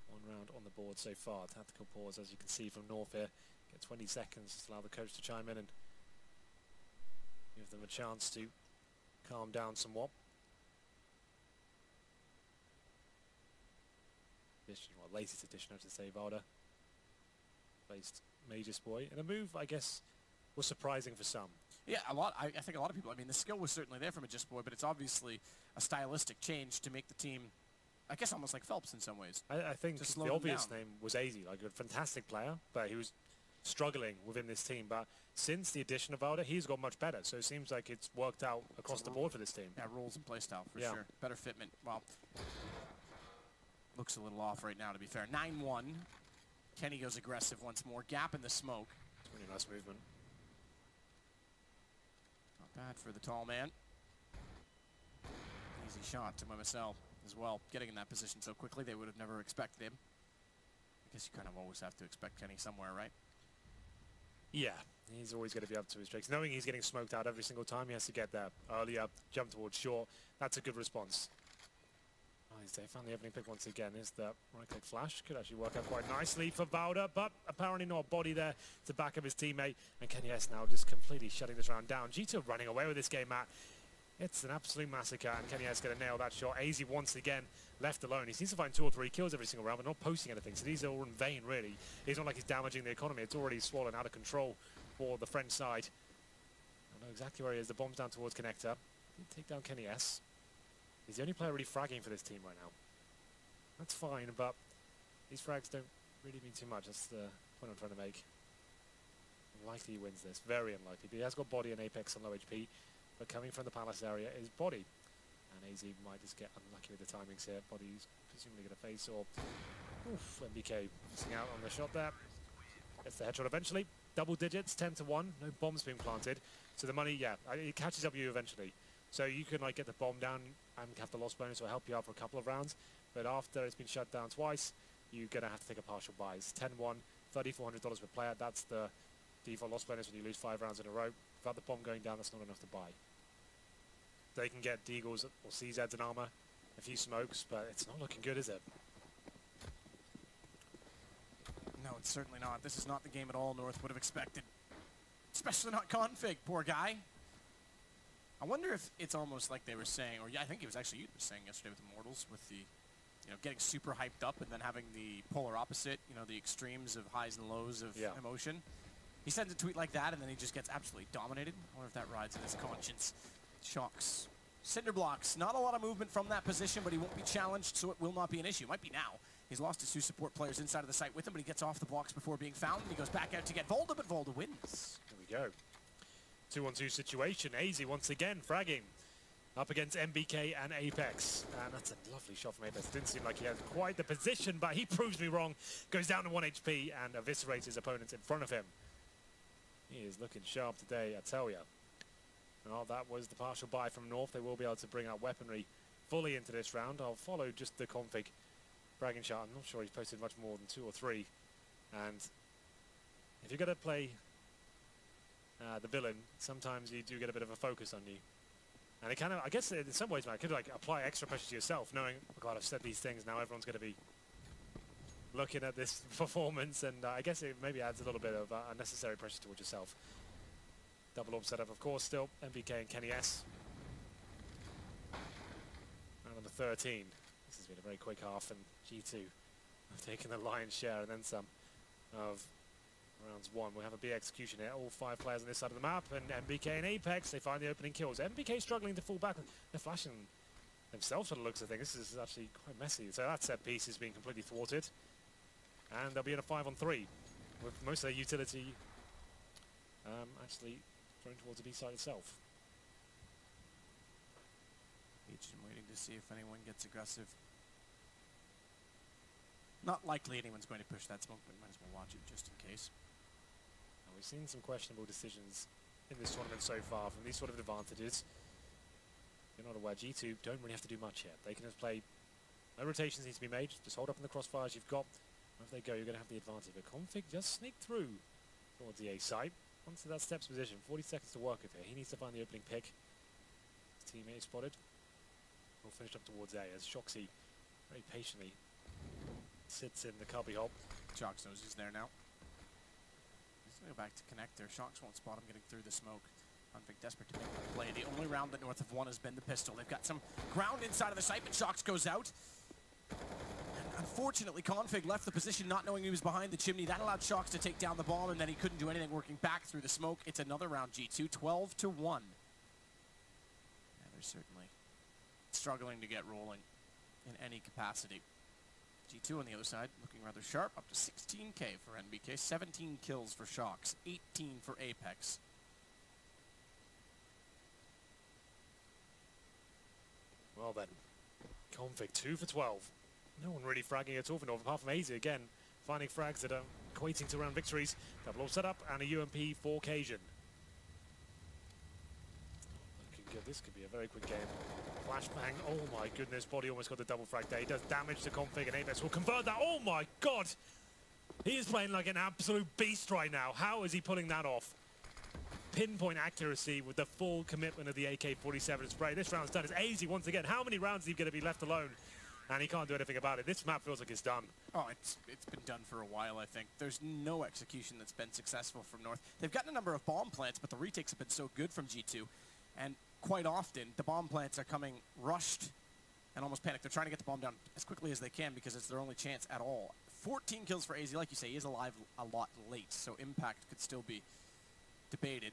One round on the board so far. Tactical pause, as you can see from North here. Get 20 seconds to allow the coach to chime in and give them a chance to calm down somewhat. Edition, well, latest edition, I should say, Valda faced Major Boy. And a move, I guess, was surprising for some. Yeah, a lot. I think a lot of people. I mean, the skill was certainly there from a Just Boy, but it's obviously a stylistic change to make the team, I guess, almost like Phelps in some ways. I think Just the slow them obvious down. name was AZ, like a fantastic player, but he was struggling within this team. But since the addition of Valda, he's got much better. So it seems like it's worked out across the board for this team. Yeah, rules and playstyle for Yeah. sure. Better fitment. Well, looks a little off right now, to be fair. 9-1. Kenny goes aggressive once more. Gap in the smoke. It's really nice movement. Not bad for the tall man. Easy shot to MSL as well. Getting in that position so quickly, they would have never expected him. I guess you kind of always have to expect Kenny somewhere, right? Yeah, he's always going to be up to his tricks. Knowing he's getting smoked out every single time, he has to get there earlier, jump towards short. That's a good response. Nice, they found the opening pick once again. Is the right-click flash. Could actually work out quite nicely for Valda, but apparently not. Body there to back up his teammate. And Kenny S now just completely shutting this round down. G2 running away with this game, Matt. It's an absolute massacre, and Kenny S going to nail that shot. AZ once again left alone. He seems to find 2 or 3 kills every single round, but not posting anything. So these are all in vain, really. It's not like he's damaging the economy. It's already swollen out of control for the French side. I know exactly where he is. The bomb's down towards Connector. He'll take down Kenny S. He's the only player really fragging for this team right now. That's fine, but these frags don't really mean too much. That's the point I'm trying to make. Unlikely he wins this. Very unlikely. But he has got Body and Apex on low HP. But coming from the Palace area is Body. And AZ might just get unlucky with the timings here. Body's presumably going to face or... Oof, MBK missing out on the shot there. Gets the headshot eventually. Double digits, 10-1. No bombs being planted. So the money, yeah, it catches up with you eventually. So you can like get the bomb down and have the loss bonus or help you out for a couple of rounds. But after it's been shut down twice, you're going to have to take a partial buy. It's 10-1, $3,400 per player. That's the default loss bonus when you lose 5 rounds in a row. Without the bomb going down, that's not enough to buy. They can get Deagles or CZs in armor, a few smokes, but it's not looking good, is it? No, it's certainly not. This is not the game at all North would have expected. Especially not Config, poor guy. I wonder if it's almost like they were saying, or yeah, I think it was actually you saying yesterday with Immortals, with the, you know, getting super hyped up and then having the polar opposite, you know, the extremes of highs and lows of emotion. He sends a tweet like that and then he just gets absolutely dominated. I wonder if that rides in his conscience. Shocks. Cinder blocks. Not a lot of movement from that position, but he won't be challenged, so it will not be an issue. Might be now. He's lost his 2 support players inside of the site with him, but he gets off the blocks before being found, and he goes back out to get Volda, but Volda wins. There we go. 2-on-2 situation. AZ once again fragging up against MBK and Apex. And that's a lovely shot from Apex. Didn't seem like he had quite the position, but he proves me wrong. Goes down to 1 HP and eviscerates his opponents in front of him. He is looking sharp today, I tell ya. Well, that was the partial buy from North. They will be able to bring out weaponry fully into this round. I'll follow just the config bragging shot. I'm not sure he's posted much more than 2 or 3. And if you're going to play the villain, sometimes you do get a bit of a focus on you. And it kind of, I guess in some ways, man, it could like apply extra pressure to yourself, knowing, oh God, I've said these things, now everyone's going to be looking at this performance, and I guess it maybe adds a little bit of unnecessary pressure towards yourself. Double orb setup, of course, still. MBK and Kenny S. Round number 13. This has been a very quick half, and G2 have taken the lion's share and then some of rounds 1. We have a big execution here. All 5 players on this side of the map, and MBK and Apex, they find the opening kills. MBK struggling to fall back. They're flashing themselves for the looks of things. This is actually quite messy. So that set piece is being completely thwarted. And they'll be in a 5-on-3 with most of their utility actually thrown towards the B side itself. Legion waiting to see if anyone gets aggressive. Not likely anyone's going to push that smoke, but might as well watch it just in case. Now, we've seen some questionable decisions in this tournament so far from these sort of advantages. You're not aware, G2 don't really have to do much here. They can just play, no rotations need to be made, just hold up in the crossfires you've got. Wherever they go, you're going to have the advantage. But Config just sneak through towards the A site. Onto that steps position, 40 seconds to work with here. He needs to find the opening pick. His teammate is spotted. We'll finish up towards A as Shoxy very patiently sits in the cubby hole. Shox knows he's there now. He's going to go back to connect there. Shox won't spot him getting through the smoke. Config desperate to make the play. The only round that North have won has been the pistol. They've got some ground inside of the site, but Shox goes out. And unfortunately, Config left the position not knowing he was behind the chimney. That allowed Shox to take down the bomb, and then he couldn't do anything working back through the smoke. It's another round, G2, 12-1. Yeah, they're certainly struggling to get rolling in any capacity. G2 on the other side looking rather sharp, up to 16k for NBK, 17 kills for Shox, 18 for Apex. Well then, Config 2 for 12. No one really fragging at all for North, apart from AZ again, finding frags that are equating to round victories. Double set up and a UMP for Cajun. Looking good. This could be a very quick game. Flashbang, oh my goodness, Body almost got the double frag there. He does damage to Config and Apex will convert that. Oh my god! He is playing like an absolute beast right now. How is he pulling that off? Pinpoint accuracy with the full commitment of the AK-47 spray. This round's done. It's AZ once again. How many rounds is he going to be left alone? And he can't do anything about it. This map feels like it's done. Oh, it's been done for a while, I think. There's no execution that's been successful from North. They've gotten a number of bomb plants, but the retakes have been so good from G2. And quite often, the bomb plants are coming rushed and almost panicked. They're trying to get the bomb down as quickly as they can because it's their only chance at all. 14 kills for AZ. Like you say, he is alive a lot late, so impact could still be debated.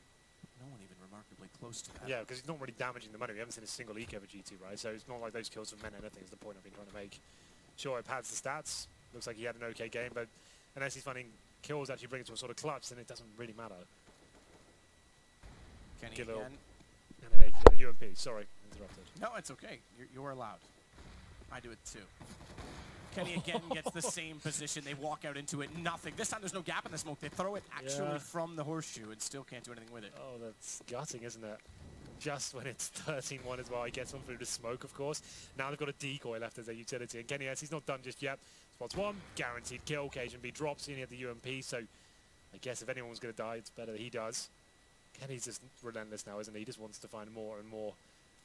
No one even remarkably close to that. Yeah, because he's not really damaging the money. We haven't seen a single eco over G2, right? So it's not like those kills have meant anything is the point I've been trying to make. Sure, it pads the stats. Looks like he had an okay game, but unless he's finding kills actually bring it to a sort of clutch, then it doesn't really matter. Kenny Gillo. again. And an UMP, sorry, interrupted. No, it's okay. You're allowed. I do it too. Kenny again gets the same position. They walk out into it. Nothing. This time there's no gap in the smoke. They throw it actually from the horseshoe and still can't do anything with it. Oh, that's gutting, isn't it? Just when it's 13-1 as well, he gets one through the smoke, of course. Now they've got a decoy left as their utility. And Kenny, yes, he's not done just yet. Spots one, guaranteed kill. Cajun B drops in at the UMP, so I guess if anyone's going to die, it's better that he does. Kenny's just relentless now, isn't he? He just wants to find more and more.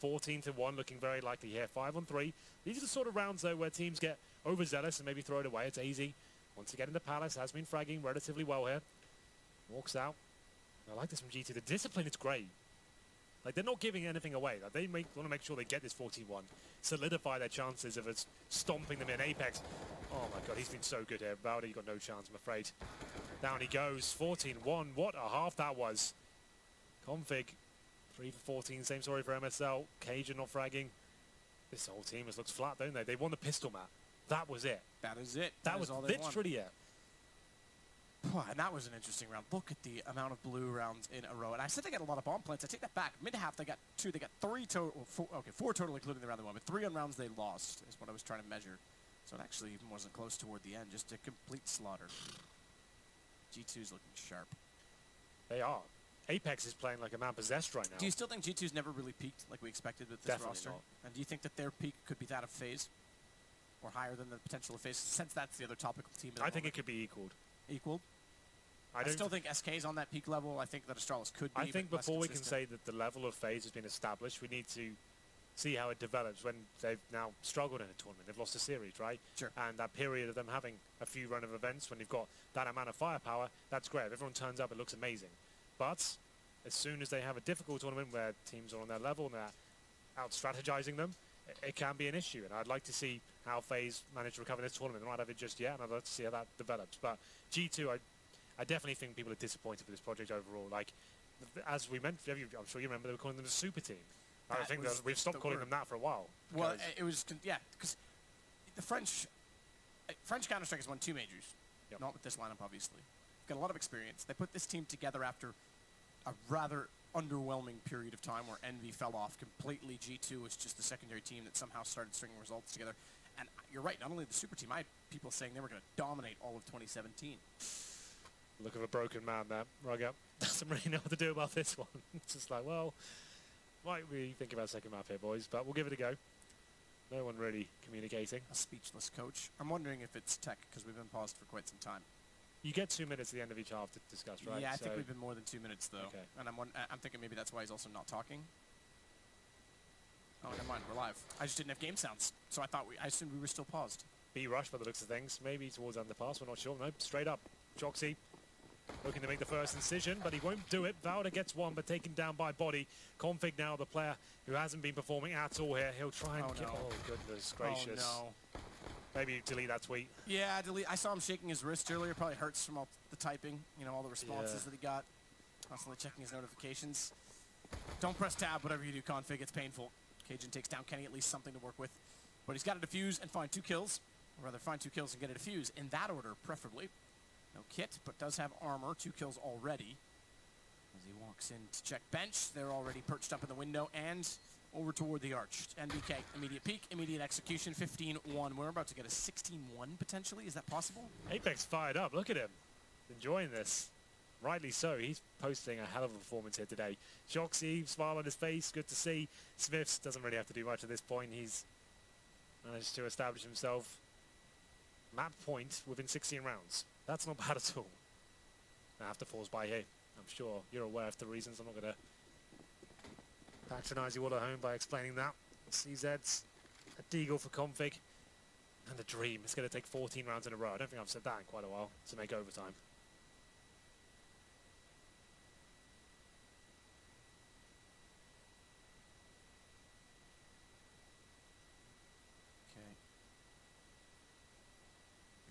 14-1, looking very likely here. 5-on-3. These are the sort of rounds, though, where teams get overzealous and maybe throw it away. It's AZ. Once again in the Palace, has been fragging relatively well here. Walks out. I like this from G2. The discipline is great. Like, they're not giving anything away. Like, they want to make sure they get this 14-1. Solidify their chances of us stomping them in Apex. Oh my god, he's been so good here. Bowdy, you got no chance, I'm afraid. Down he goes. 14-1. What a half that was. Config. 3 for 14, same story for MSL. Cajun not fragging. This whole team just looks flat, don't they? They won the pistol map. That was it. That is it. That was literally it. And that was an interesting round. Look at the amount of blue rounds in a row. And I said they got a lot of bomb plants. I take that back. Mid-half, they got 2. They got 3 total. Four total, including the round they won. But 3 on rounds they lost is what I was trying to measure. So it actually even wasn't close toward the end. Just a complete slaughter. G2's looking sharp. They are. Apex is playing like a man possessed right now. Do you still think G2's never really peaked like we expected with this Definitely roster? not. And do you think that their peak could be that of FaZe? Or higher than the potential of FaZe, since that's the other topical team? I think it could be equaled. Equaled? I still think SK's on that peak level. I think that Astralis could be. I think before we can say that the level of FaZe has been established, we need to see how it develops when they've now struggled in a tournament. They've lost a series, right? Sure. And that period of them having a few run of events, when you've got that amount of firepower, that's great. If everyone turns up, it looks amazing. But as soon as they have a difficult tournament where teams are on their level and they're out-strategizing them, it can be an issue. And I'd like to see how FaZe manage to recover this tournament. They might have it just yet, and I'd like to see how that develops. But G2, I definitely think people are disappointed with this project overall. Like, as we mentioned, I'm sure you remember, they were calling them a super team. I think that we've stopped calling them that for a while. Well, it was, yeah, because the French Counter-Strike has won 2 majors. Yep. Not with this lineup, obviously. Got a lot of experience. They put this team together after a rather underwhelming period of time where Envy fell off completely. G2 was just the secondary team that somehow started stringing results together. And you're right, not only the super team, I had people saying they were going to dominate all of 2017. Look of a broken man there. Rugger doesn't really know what to do about this one. It's just like, well, might we think about second map here, boys? But we'll give it a go. No one really communicating. A speechless coach. I'm wondering if it's tech, because we've been paused for quite some time. You get 2 minutes at the end of each half to discuss, right? Yeah, I think we've been more than 2 minutes, though. Okay. And I'm thinking maybe that's why he's also not talking. Oh, never mind, we're live. I just didn't have game sounds, so I assumed we were still paused. B rush by the looks of things. Maybe towards underpass, we're not sure. No, straight up. Joxy looking to make the first incision, but he won't do it. Vauda gets one, but taken down by Body. Config now, the player who hasn't been performing at all here. He'll try and get... Oh, goodness gracious. Oh, no. Maybe delete that tweet. Yeah, delete. I saw him shaking his wrist earlier. Probably hurts from all the typing, you know, all the responses that he got. Constantly checking his notifications. Don't press tab, whatever you do, Config. It's painful. Cajun takes down Kenny, at least something to work with. But he's got to defuse and find 2 kills. Or rather, find 2 kills and get a defuse. In that order, preferably. No kit, but does have armor. 2 kills already. As he walks in to check bench, they're already perched up in the window and over toward the arch. NBK, immediate peek, immediate execution, 15-1. We're about to get a 16-1 potentially. Is that possible? Apex fired up. Look at him. Enjoying this. Rightly so. He's posting a hell of a performance here today. Joxy, smile on his face. Good to see. Smiths doesn't really have to do much at this point. He's managed to establish himself. Map point within 16 rounds. That's not bad at all. I have to falls by here. I'm sure you're aware of the reasons. I'm not going to patronize you all at home by explaining that. CZ's a deagle for Config. And the dream is going to take 14 rounds in a row. I don't think I've said that in quite a while to make overtime.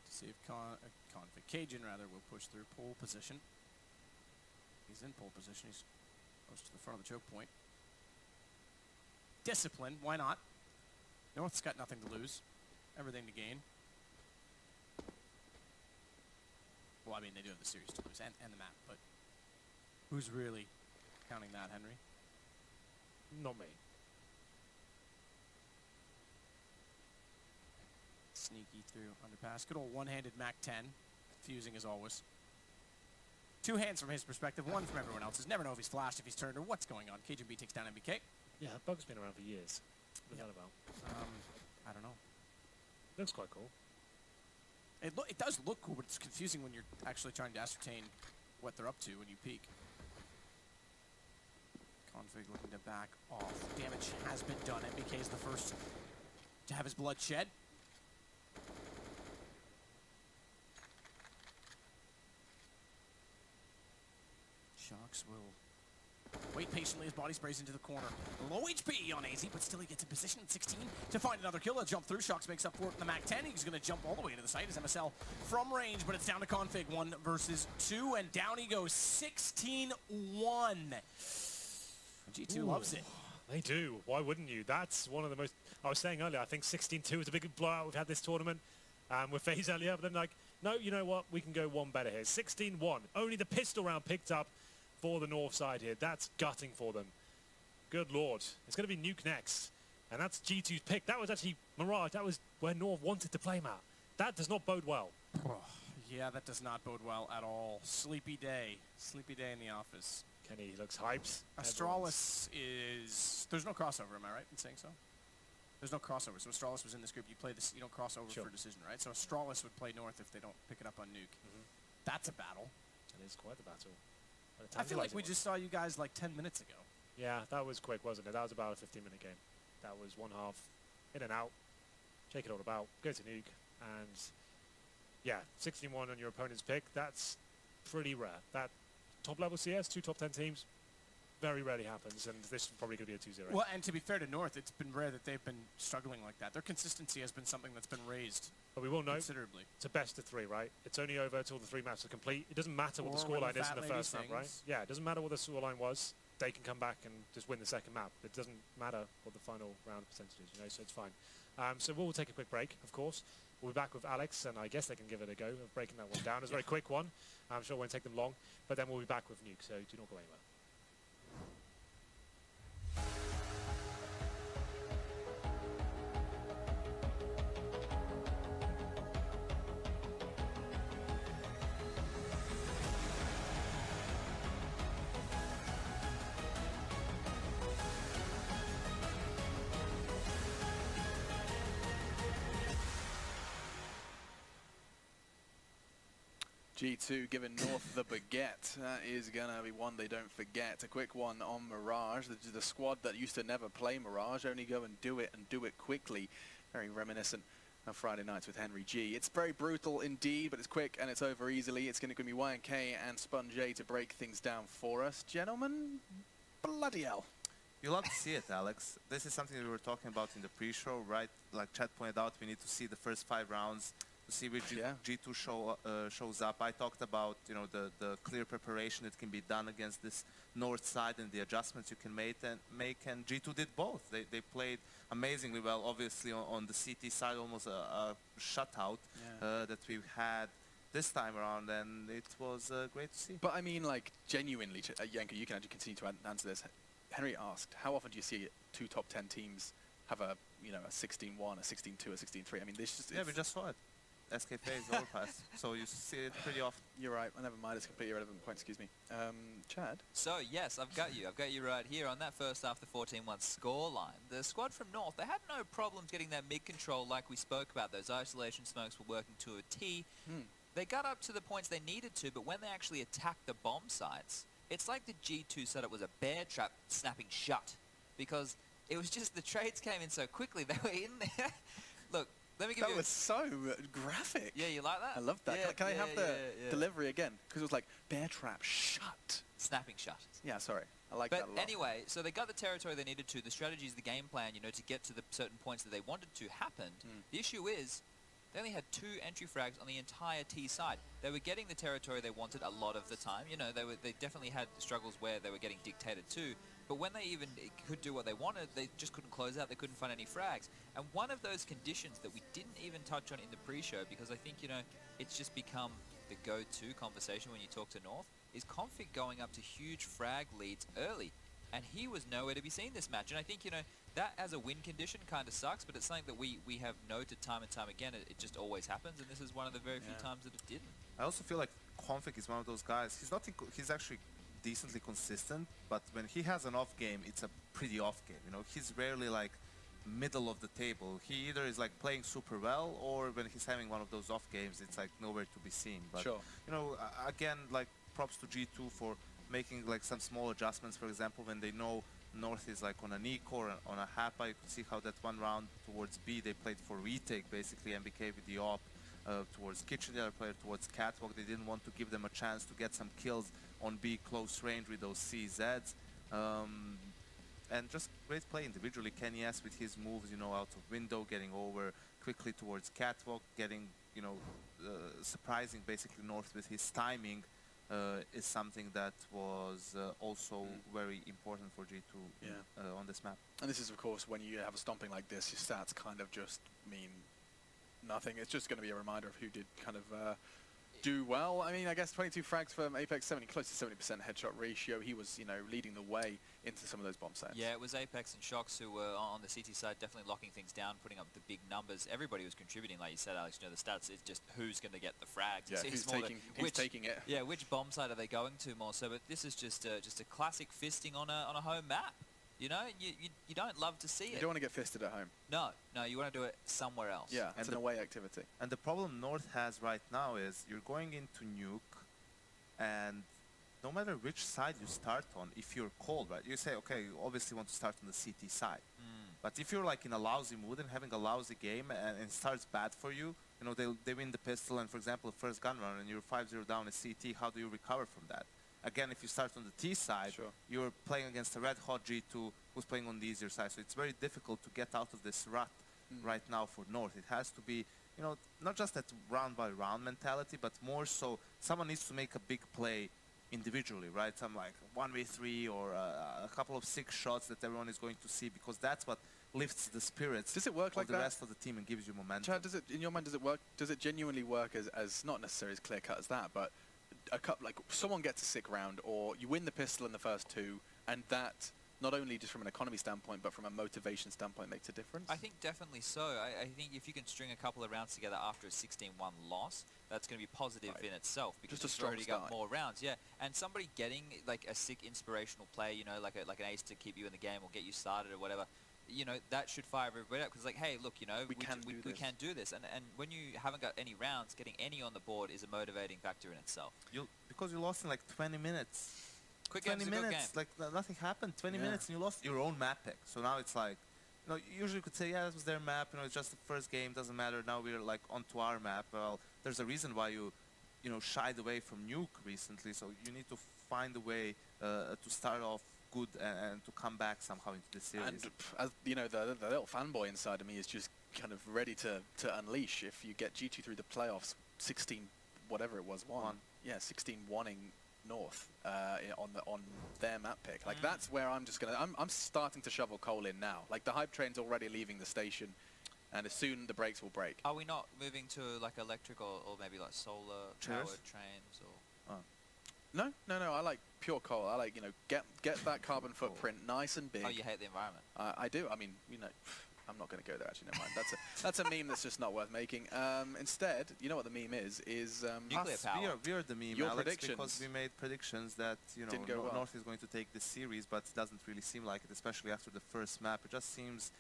See if Config Cajun rather will push through pole position. He's in pole position. He's close to the front of the choke point. Discipline, why not? North's got nothing to lose, everything to gain. Well, I mean, they do have the series to lose and the map, but who's really counting that, Henry? Not me. Sneaky through underpass. Good old one-handed Mac 10. Fusing as always. 2 hands from his perspective, 1 from everyone else's. Never know if he's flashed, if he's turned, or what's going on. Cajun B takes down MBK. Yeah, that bug's been around for years. What's that about? I don't know. Looks quite cool. It does look cool, but it's confusing when you're actually trying to ascertain what they're up to when you peek. Config looking to back off. Damage has been done. MBK is the first to have his blood shed. Shocks will wait patiently as Body sprays into the corner. Low HP on AZ, but still he gets in position at 16 to find another kill. A jump through. Shocks makes up for it in the Mac 10. He's going to jump all the way into the site as MSL from range, but it's down to Config. 1 versus 2, and down he goes. 16-1. G2 loves it. They do. Why wouldn't you? That's one of the most... I was saying earlier, I think 16-2 is a big blowout we've had this tournament with FaZe earlier, but then like, no, you know what? We can go one better here. 16-1. Only the pistol round picked up for the north side here. That's gutting for them. Good lord. It's going to be Nuke next. And that's G2's pick. That was actually Mirage. That was where North wanted to play, Matt. That does not bode well. Yeah, that does not bode well at all. Sleepy day. Sleepy day in the office. Kenny looks hyped. Astralis is... There's no crossover, am I right in saying so? There's no crossover. So Astralis was in this group. You play this. You don't cross over for decision, right? So Astralis would play North if they don't pick it up on Nuke. That's a battle. It is quite the battle. I feel like we just saw you guys like 10 minutes ago. Yeah, that was quick, wasn't it? That was about a 15-minute game. That was one half, in and out, shake it all about, go to Nuke, and yeah, 16-1 on your opponent's pick. That's pretty rare. That top-level CS, 2 top 10 teams, very rarely happens, and this is probably going to be a 2-0. Well, and to be fair to North, it's been rare that they've been struggling like that. Their consistency has been something that's been raised but we will know considerably. It's a best of 3, right? It's only over until the 3 maps are complete. It doesn't matter what the scoreline is in the first map, right? Yeah, it doesn't matter what the scoreline was. they can come back and just win the second map. It doesn't matter what the final round percentage is, so it's fine. So we'll take a quick break, of course. We'll be back with Alex, and I guess they can give it a go of breaking that one down. It's a very quick one. I'm sure it won't take them long, but then we'll be back with Nuke, so do not go anywhere. G2 giving North the baguette. That is going to be one they don't forget. A quick one on Mirage. The squad that used to never play Mirage only go and do it quickly. Very reminiscent of Friday nights with Henry G. It's very brutal indeed, but it's quick and it's over easily. It's going to be YNK and Sponge to break things down for us. Gentlemen, bloody hell. You love to see it, Alex. This is something we were talking about in the pre-show, right? Like Chad pointed out, we need to see the first 5 rounds to see which G2 shows up. I talked about, you know, the clear preparation that can be done against this north side and the adjustments you can make, and G2 did both. They played amazingly well. Obviously, on the CT side, almost a shutout that we had this time around, and it was great to see. But I mean, like, genuinely, Yenka, you can actually continue to answer this. Henry asked, how often do you see 2 top 10 teams have a, you know, a 16-1, a 16-2, a 16-3? I mean, this just... Yeah, we just saw it. SKP is overpass, so you see it pretty often. You're right. Never mind. It's a completely irrelevant point. Excuse me. Chad? So, yes, I've got you. I've got you right here on that first half, the 14-1 scoreline. The squad from North, they had no problems getting that mid-control like we spoke about. Those isolation smokes were working to a T. They got up to the points they needed to, but when they actually attacked the bomb sites, it's like the G2 setup was a bear trap snapping shut. Because it was just the trades came in so quickly, they were in there. Look, let me give you... That was so graphic. Yeah, you like that? I love that. Yeah, Can I have the delivery again? Because it was like, bear trap shut. Snapping shut. Yeah, sorry. I like that a lot. But anyway, so they got the territory they needed to. The strategies, the game plan, you know, to get to the certain points that they wanted to happened. The issue is, they only had 2 entry frags on the entire T side. They were getting the territory they wanted a lot of the time. You know, they definitely had struggles where they were getting dictated to. But when they even could do what they wanted, they just couldn't close out. They couldn't find any frags. And one of those conditions that we didn't even touch on in the pre-show, because I think, you know, it's just become the go-to conversation when you talk to North, is Config going up to huge frag leads early. And he was nowhere to be seen this match. And I think, you know, that as a win condition kind of sucks, but it's something that we have noted time and time again. It just always happens, and this is one of the very few times that it didn't. I also feel like Config is one of those guys. He's actually decently consistent, but when he has an off game, it's a pretty off game. You know, he's rarely like middle of the table. He either is like playing super well, or when he's having one of those off games, it's like nowhere to be seen. But you know, again, like props to G2 for making like some small adjustments. For example, when they know North is like on an eco or on a Hapa, you could see how that one round towards B they played for retake, basically MBK with the op towards Kitchen, the other player towards Catwalk. They didn't want to give them a chance to get some kills on B close range with those CZs. And just great play individually. Kenny S with his moves, you know, out of window, getting over quickly towards Catwalk, getting, you know, surprising basically North with his timing. Is something that was also very important for G2 on this map. And this is, of course, when you have a stomping like this, your stats kind of just mean nothing. It's just going to be a reminder of who did kind of do well. I mean, I guess 22 frags from Apex, close to 70% headshot ratio. He was, you know, leading the way into some of those bomb sites. Yeah, it was Apex and Shox who were on the CT side, definitely locking things down, putting up the big numbers. Everybody was contributing, like you said, Alex. You know, the stats, it's just who's going to get the frags. Yeah, who's taking it. Yeah, which bomb site are they going to more so? But this is just a classic fisting on a home map. You know, you don't love to see it. You don't want to get fisted at home. No, you want to do it somewhere else. Yeah, it's an away activity. And the problem North has right now is you're going into Nuke, and no matter which side you start on, if you're cold, right, you say, okay, you obviously want to start on the CT side. But if you're like in a lousy mood and having a lousy game and it starts bad for you, you know, they win the pistol and, for example, the first gun run and you're 5-0 down at CT, how do you recover from that? Again, if you start on the T side, you're playing against a red-hot G2 who's playing on the easier side. So it's very difficult to get out of this rut right now for North. It has to be, you know, not just that round-by-round mentality, but more so someone needs to make a big play individually, right? Some like 1v3 or a couple of 6 shots that everyone is going to see, because that's what lifts the spirits Does it work of like the that? rest of the team and gives you momentum. Chad, does it, in your mind, does it work? Does it genuinely work as not necessarily as clear cut as that, but a couple, like someone gets a sick round, or you win the pistol in the first 2, and that not only just from an economy standpoint, but from a motivation standpoint, makes a difference? I think definitely so. I think if you can string a couple of rounds together after a 16-1 loss, that's going to be positive in itself, because Just a you've strong already start. got more rounds. Yeah, and somebody getting like a sick inspirational play, you know, like an ace to keep you in the game or get you started or whatever, you know, that should fire everybody up, because like, hey, look, you know, we can do this. And when you haven't got any rounds, getting any on the board is a motivating factor in itself. Because you lost in like 20 minutes. Quick 20 game's a good minutes, game. like nothing happened. 20 minutes and you lost your own map pick. So now it's like, you know, usually you could say, yeah, this was their map, you know, it's just the first game, doesn't matter. Now we're like onto our map. Well, there's a reason why you know, shied away from Nuke recently. So you need to find a way to start off good and to come back somehow into the series. And as you know, the little fanboy inside of me is just kind of ready to unleash. If you get G2 through the playoffs, 16, whatever it was, 1. Yeah, 16-1ing North on their map pick. Like that's where I'm just gonna. I'm starting to shovel coal in now. Like the hype train's already leaving the station, and as soon the brakes will break. Are we not moving to like electric or maybe like solar powered trains or? No. I like pure coal. I like, you know, get that carbon footprint nice and big. Oh, you hate the environment. I do. I mean, you know, I'm not going to go there. Actually, never mind. That's a meme that's just not worth making. Instead, you know what the meme is nuclear power. We are the meme, Your Alex, predictions because we made predictions that, you didn't know, go well. North is going to take this series, but it doesn't really seem like it, especially after the first map. It just seems,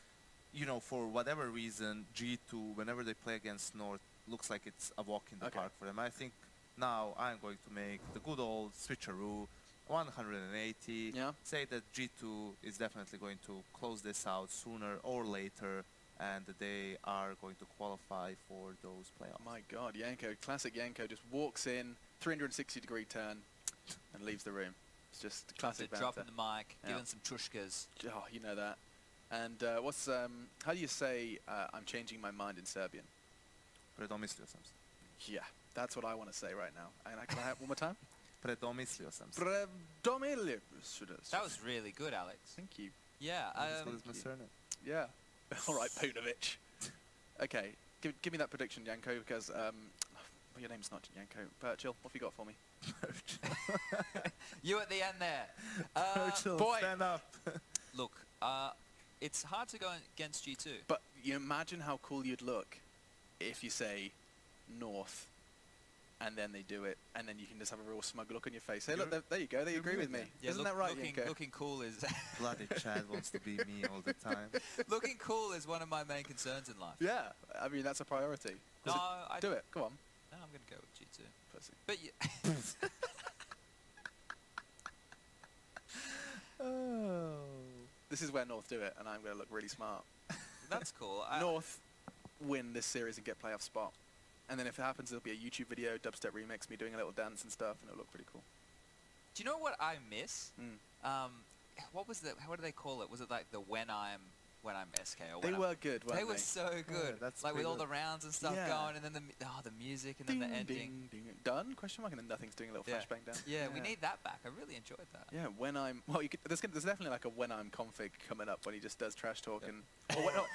you know, for whatever reason, G2, whenever they play against North, looks like it's a walk in the park for them. I think now I'm going to make the good old switcheroo, 180. Yeah. Say that G2 is definitely going to close this out sooner or later, and they are going to qualify for those playoffs. My God, Yanko, classic Yanko, just walks in, 360-degree turn, and leaves the room. It's just classic banter. Dropping the mic, giving some chushkas. Oh, you know that. And how do you say I'm changing my mind in Serbian? Predomislio sam se. Yeah, that's what I want to say right now. And can I have it one more time? Predomislio sam se. Predomilio. That was really good, Alex. Thank you. Yeah. That's what is my surname. Yeah. All right, Punovic. Okay, give me that prediction, Yanko, because your name's not Yanko. Birchill, what have you got for me? You at the end there. Birchill, boy. stand up. Look, it's hard to go against G2. But you imagine how cool you'd look if you say North, and then they do it, and then you can just have a real smug look on your face. Hey, look, there you go. They agree with me. Yeah, Isn't that right, looking cool is... Bloody Chad wants to be me all the time. Looking cool is one of my main concerns in life. Yeah, I mean, that's a priority. No, I do it. Go on. No, I'm going to go with G2. Pussy. But Oh. This is where North do it, and I'm going to look really smart. that's cool. North win this series and get playoff spot. And then if it happens, there'll be a YouTube video, dubstep remix, me doing a little dance and stuff, and it'll look pretty cool. Do you know what I miss? What was the? What do they call it? Was it like the when I'm SK or They were good, weren't they were so good. that's like with all good. the rounds and stuff going, and then the music and then the ending. Ding, ding. Done? Question mark, and then nothing's doing a little flashbang down. Yeah, we need that back. I really enjoyed that. Yeah, when I'm... Well, there's definitely like a when I'm config coming up when he just does trash talk, and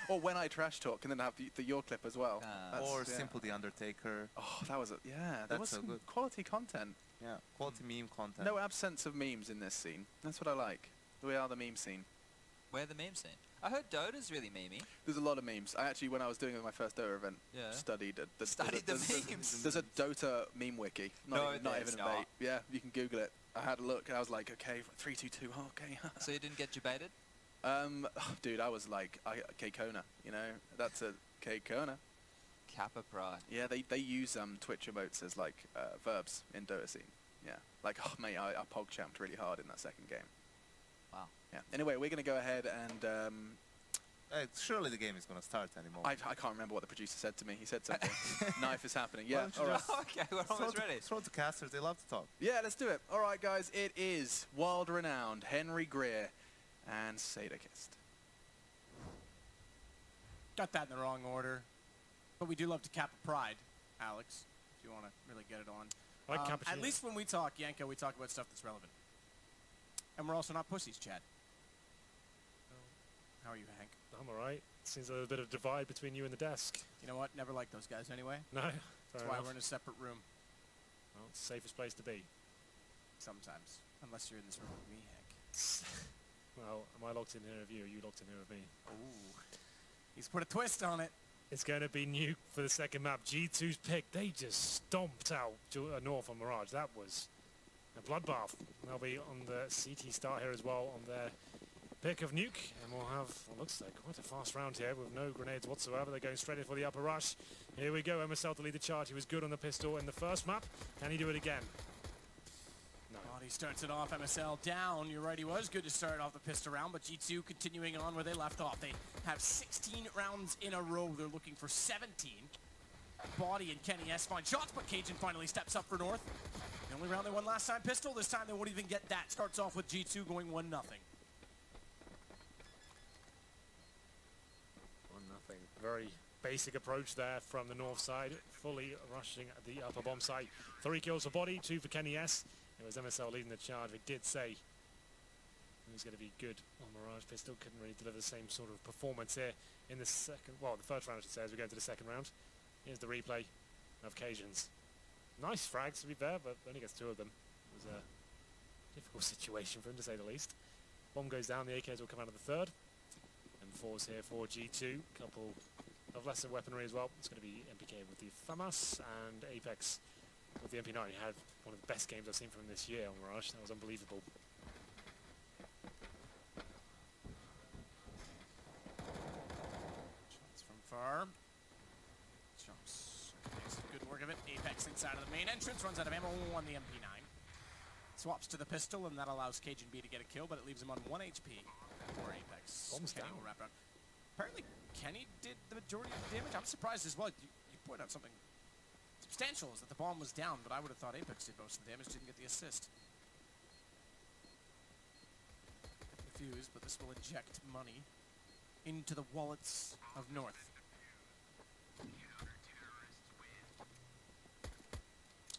or when I trash talk, and then have the your clip as well. Or Simple the Undertaker. Oh, that was there was so some good. quality content. Yeah, quality meme content. No absence of memes in this scene. That's what I like. We are the meme scene. We're the meme scene. I heard Dota's really memey. There's a lot of memes. I actually, when I was doing my first Dota event, studied the memes. There's a Dota meme wiki. Not even a bait. Yeah, you can Google it. I had a look, and I was like, okay, 322. Oh, okay. So you didn't get debated? Dude, I was like, K-Kona. You know, that's a K-Kona. Kappa pride. Yeah, they use Twitch emotes as like verbs in Dota scene. Yeah, like, oh mate, I pog-champed really hard in that second game. Wow. Yeah. Anyway, we're going to go ahead and... surely the game is going to start anymore. I can't remember what the producer said to me. He said something. Knife is happening. Yeah, Why don't you Okay, we're almost ready. Throw to casters, they love to talk. Yeah, let's do it. All right, guys, it is world-renowned Henry Greer and Sadakist. Got that in the wrong order. But we do love to cap a pride, Alex, if you want to really get it on. I like cappuccino. At least when we talk, Yanko, we talk about stuff that's relevant. And we're also not pussies, Chad. How are you, Hank? I'm alright. Seems a bit of divide between you and the desk. You know what? Never liked those guys anyway. No, fair That's why enough. we're in a separate room. Well, it's the safest place to be. Sometimes. Unless you're in this room with me, Hank. Well, am I locked in here with you, or are you locked in here with me? Ooh. He's put a twist on it. It's going to be Nuke for the second map. G2's pick. They just stomped out North on Mirage. That was a bloodbath. They'll be on the CT start here as well on their pick of Nuke. And we'll have what looks like quite a fast round here with no grenades whatsoever. They're going straight in for the upper rush. Here we go. MSL to lead the charge. He was good on the pistol in the first map. Can he do it again? No. He starts it off, MSL down. You're right, he was good to start off the pistol round, but G2 continuing on where they left off. They have 16 rounds in a row. They're looking for 17. Body and Kenny S find shots, but Cajun finally steps up for North. The only round they won last time, pistol. This time they won't even get that. Starts off with G2 going 1-0. 1-0. Very basic approach there from the North side. Fully rushing the upper bomb site. 3 kills for Body, 2 for Kenny S. It was MSL leading the charge. We did say he was going to be good on Mirage pistol. Couldn't really deliver the same sort of performance here in the second, well, the first round I should say, as we go into the second round. Here's the replay of Cajuns. Nice frags to be fair, but only gets 2 of them. It was a difficult situation for him to say the least. Bomb goes down, the AKs will come out of the third. And 4's here for G2. Couple of lesser weaponry as well. It's going to be MPK with the FAMAS and Apex with the MP9. He had one of the best games I've seen from him this year on Mirage. That was unbelievable. Shots from far. Jumps. Makes good work of it. Apex inside of the main entrance. Runs out of ammo on the MP9. Swaps to the pistol, and that allows Cajun B to get a kill, but it leaves him on 1 HP for Apex. Bombs Kenny down. will wrap around. Apparently, Kenny did the majority of the damage. I'm surprised as well. You point out something substantial is that the bomb was down, but I would have thought Apex did most of the damage, didn't get the assist. Defuse, but this will inject money into the wallets of North.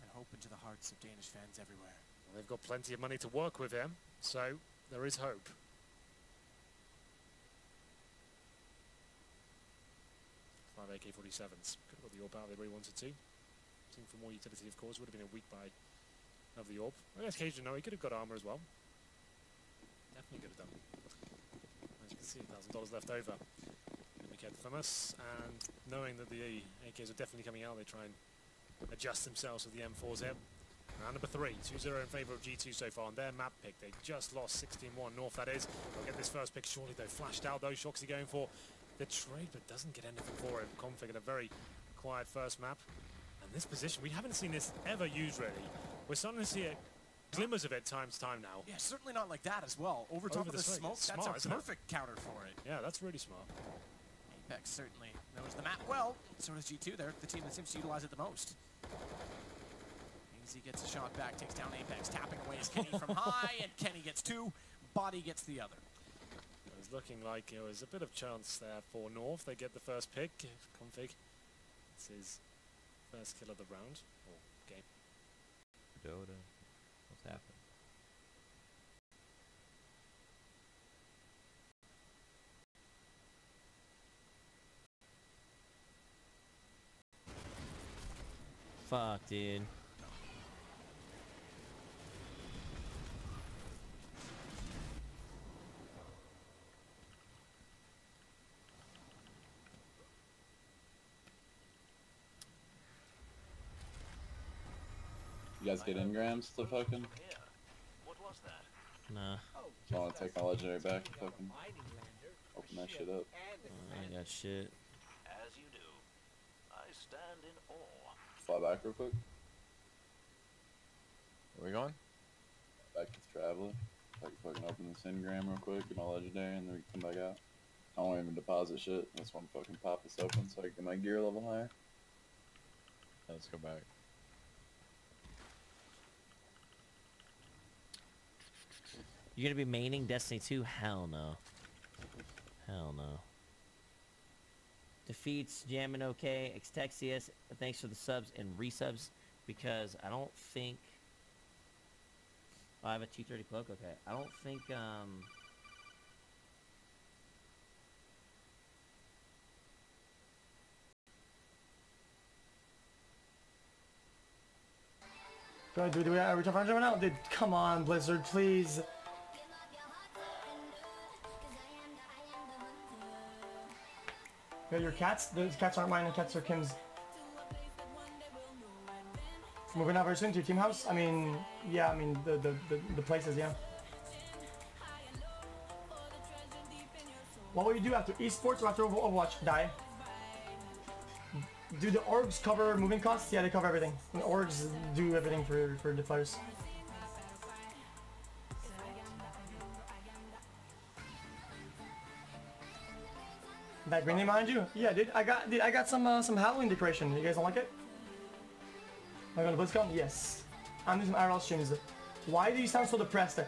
And hope into the hearts of Danish fans everywhere. Well, they've got plenty of money to work with here, so there is hope. 5 AK-47s. Could have got the AWP out if they really wanted to. Seemed for more utility, of course. Would have been a weak buy of the AWP. I guess Cajun, no, he could have got armor as well. Definitely could have done. As you can see, $1,000 left over. And we get famous, and knowing that the AKs are definitely coming out, they try and adjust themselves with the M4s here. Round number 3, 2-0 in favour of G2 so far on their map pick. They just lost 16-1 North, that is. They'll get this first pick surely, though. Flashed out, though. Shoxy going for the trade, but doesn't get anything for it. Config in a very quiet first map. And this position, we haven't seen this ever used, really. We're starting to see it, glimmers of it time to time now. Yeah, certainly not like that as well. Over top of the smoke, Smart, that's a isn't it? perfect counter for it. Yeah, that's really smart. Apex certainly knows the map well. So does G2. They're the team that seems to utilize it the most. Easy gets a shot back, takes down Apex, tapping away is Kenny from high, and Kenny gets 2, Body gets the other. It was looking like it was a bit of chance there for North. They get the first pick. Config. It's his first kill of the round, or game. Dota. What's happening? Fuck, dude. You guys get engrams to fucking? Nah. So I want to take my legendary back and fucking open that shit up. I ain't got shit. As you do, I stand in awe. Fly back real quick. Where we going? Back to the Traveler. I can fucking open this engram real quick, get my legendary, and then we can come back out. I won't even deposit shit. I just want to fucking pop this open so I can get my gear level higher. Let's go back. You're gonna be maining Destiny 2? Hell no. Hell no. Defeats, jamming okay. Xtexius, thanks for the subs and resubs. because I don't think... Oh, I have a T30 cloak? Okay. I don't think, Do we reach our friends right now? Dude, come on, Blizzard, please. Yeah, your cats? Those cats aren't mine, the cats are Kim's. Moving out very soon to your team house? I mean, yeah, I mean, the places, yeah. What will you do after esports or after Overwatch? Die. Do the orgs cover moving costs? Yeah, they cover everything. The orgs do everything for the players. That green name behind you? Yeah, dude. I got some Halloween decoration. You guys don't like it? Am I going to BlizzCon? Yes. I'm doing some IRL streams. Why do you sound so depressed?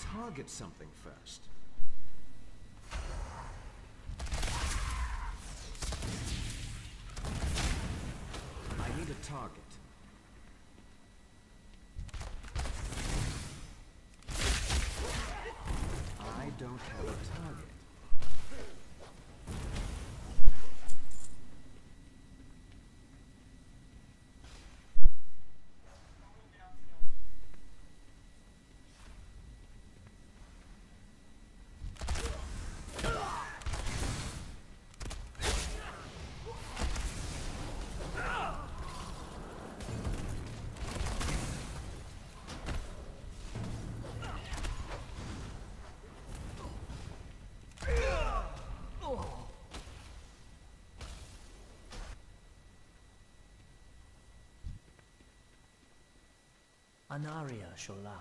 target something first. I need a target. I don't have a target. Anaria Shola.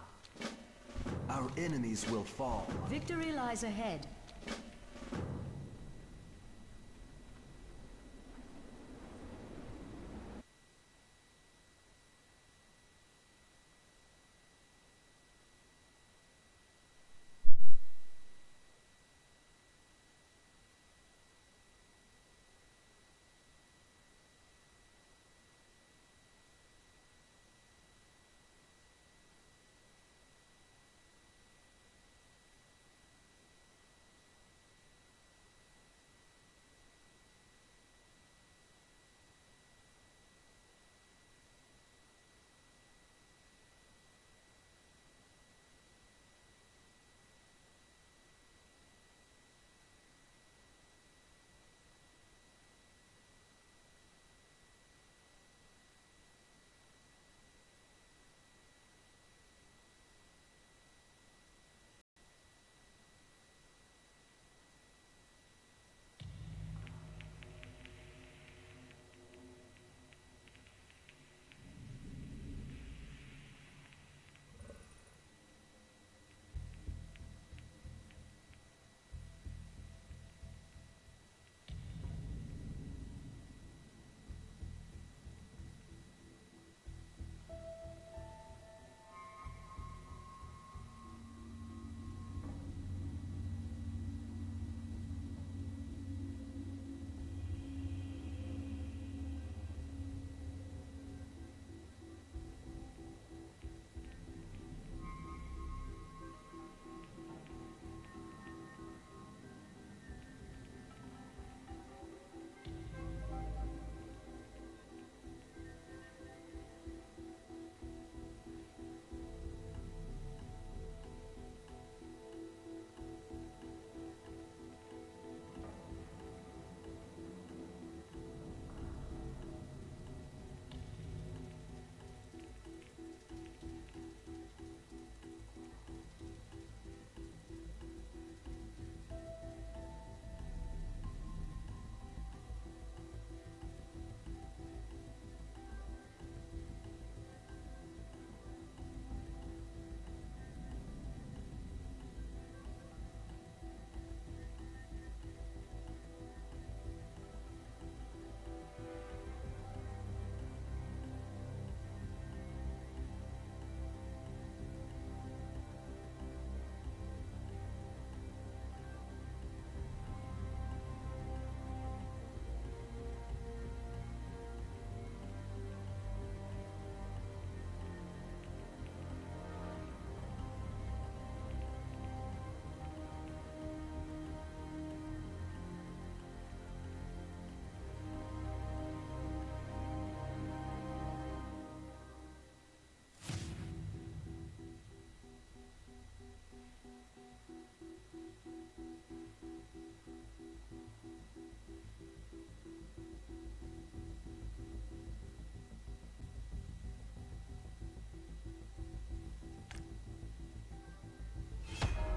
Our enemies will fall. Victory lies ahead.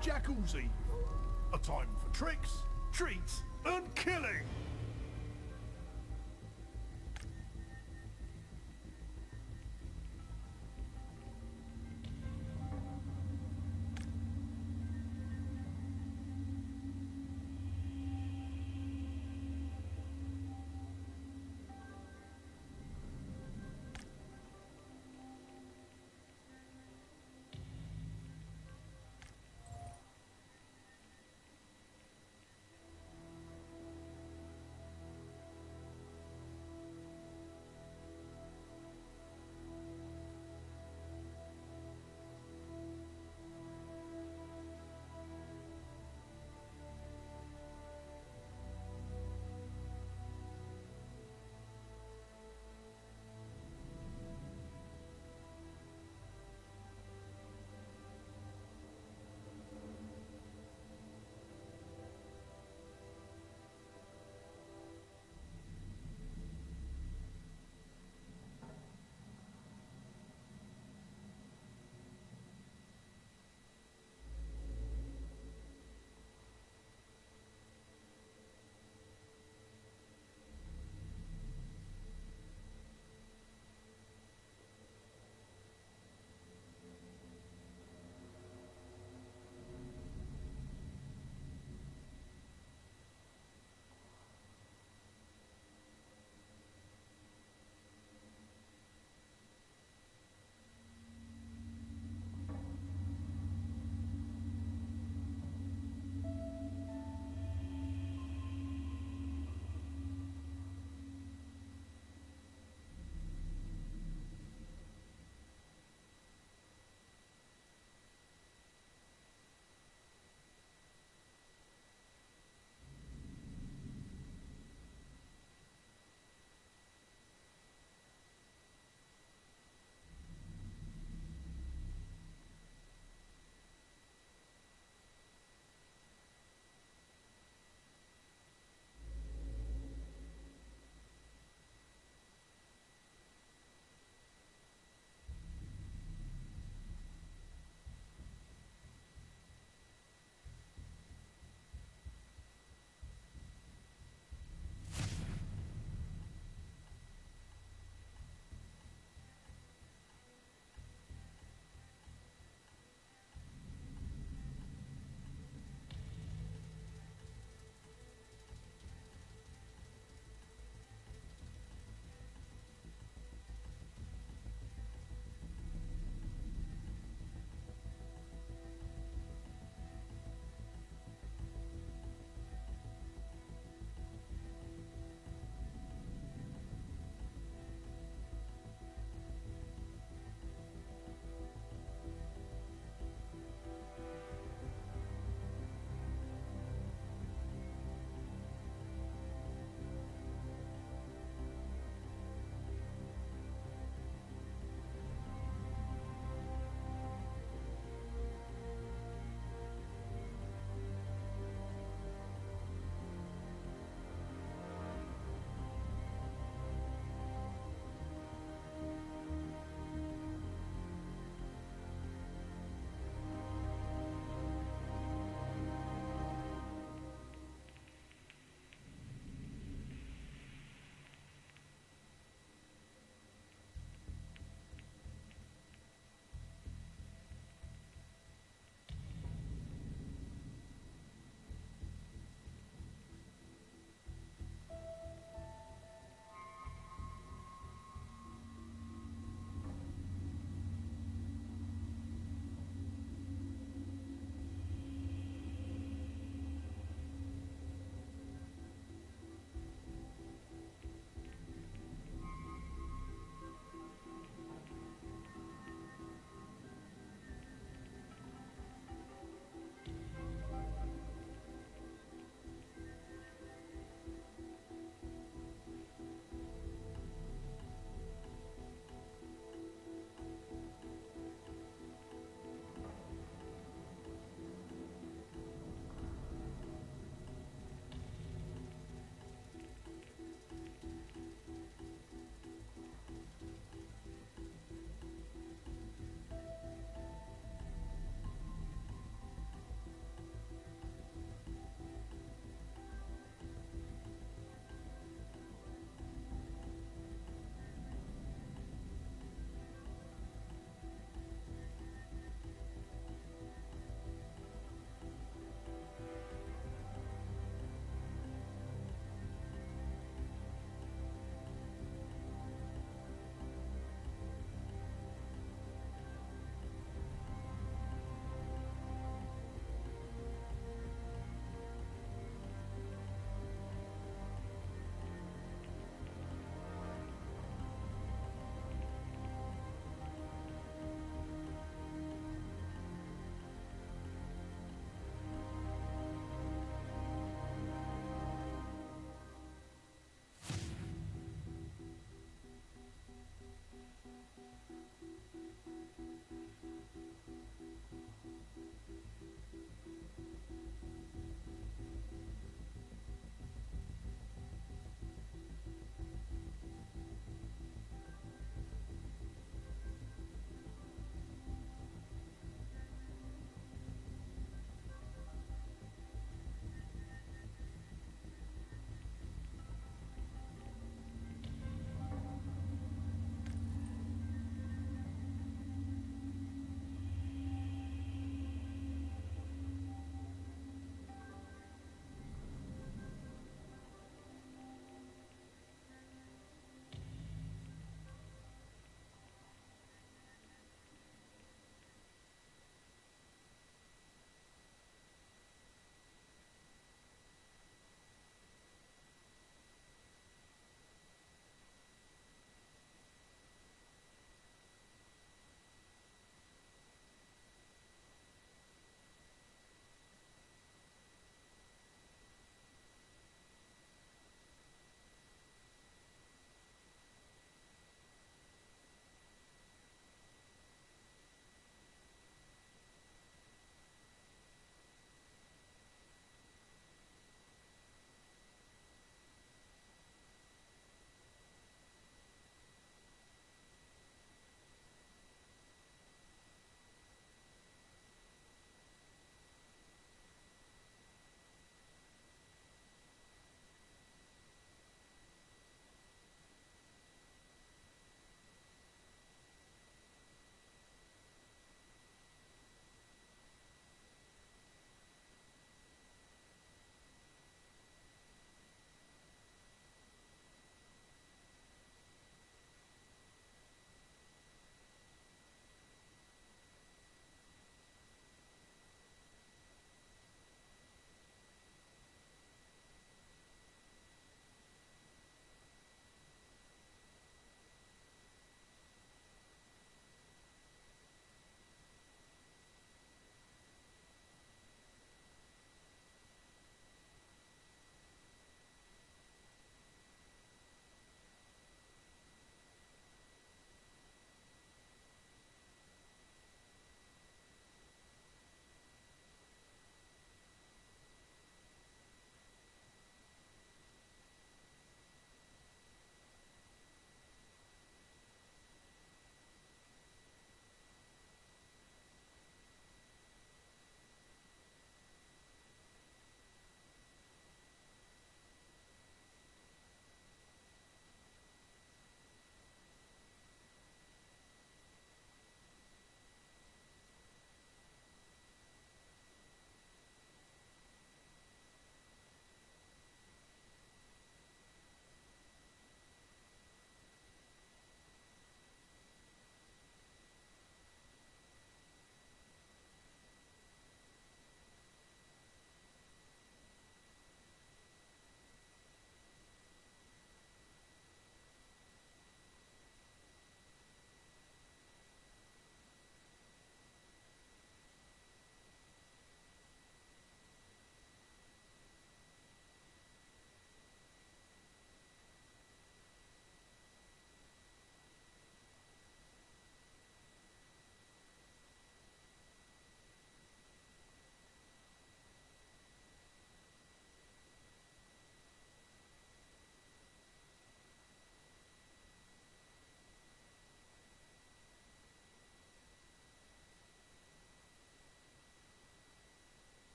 Jackal's Eve. A time for tricks, treats, and killing.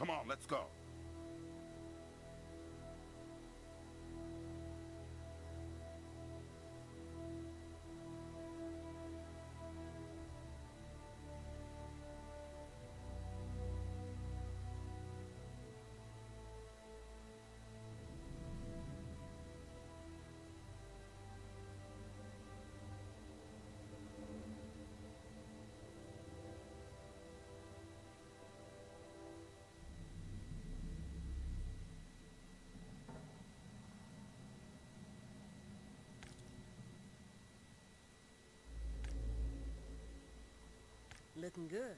Come on, let's go. Looking good.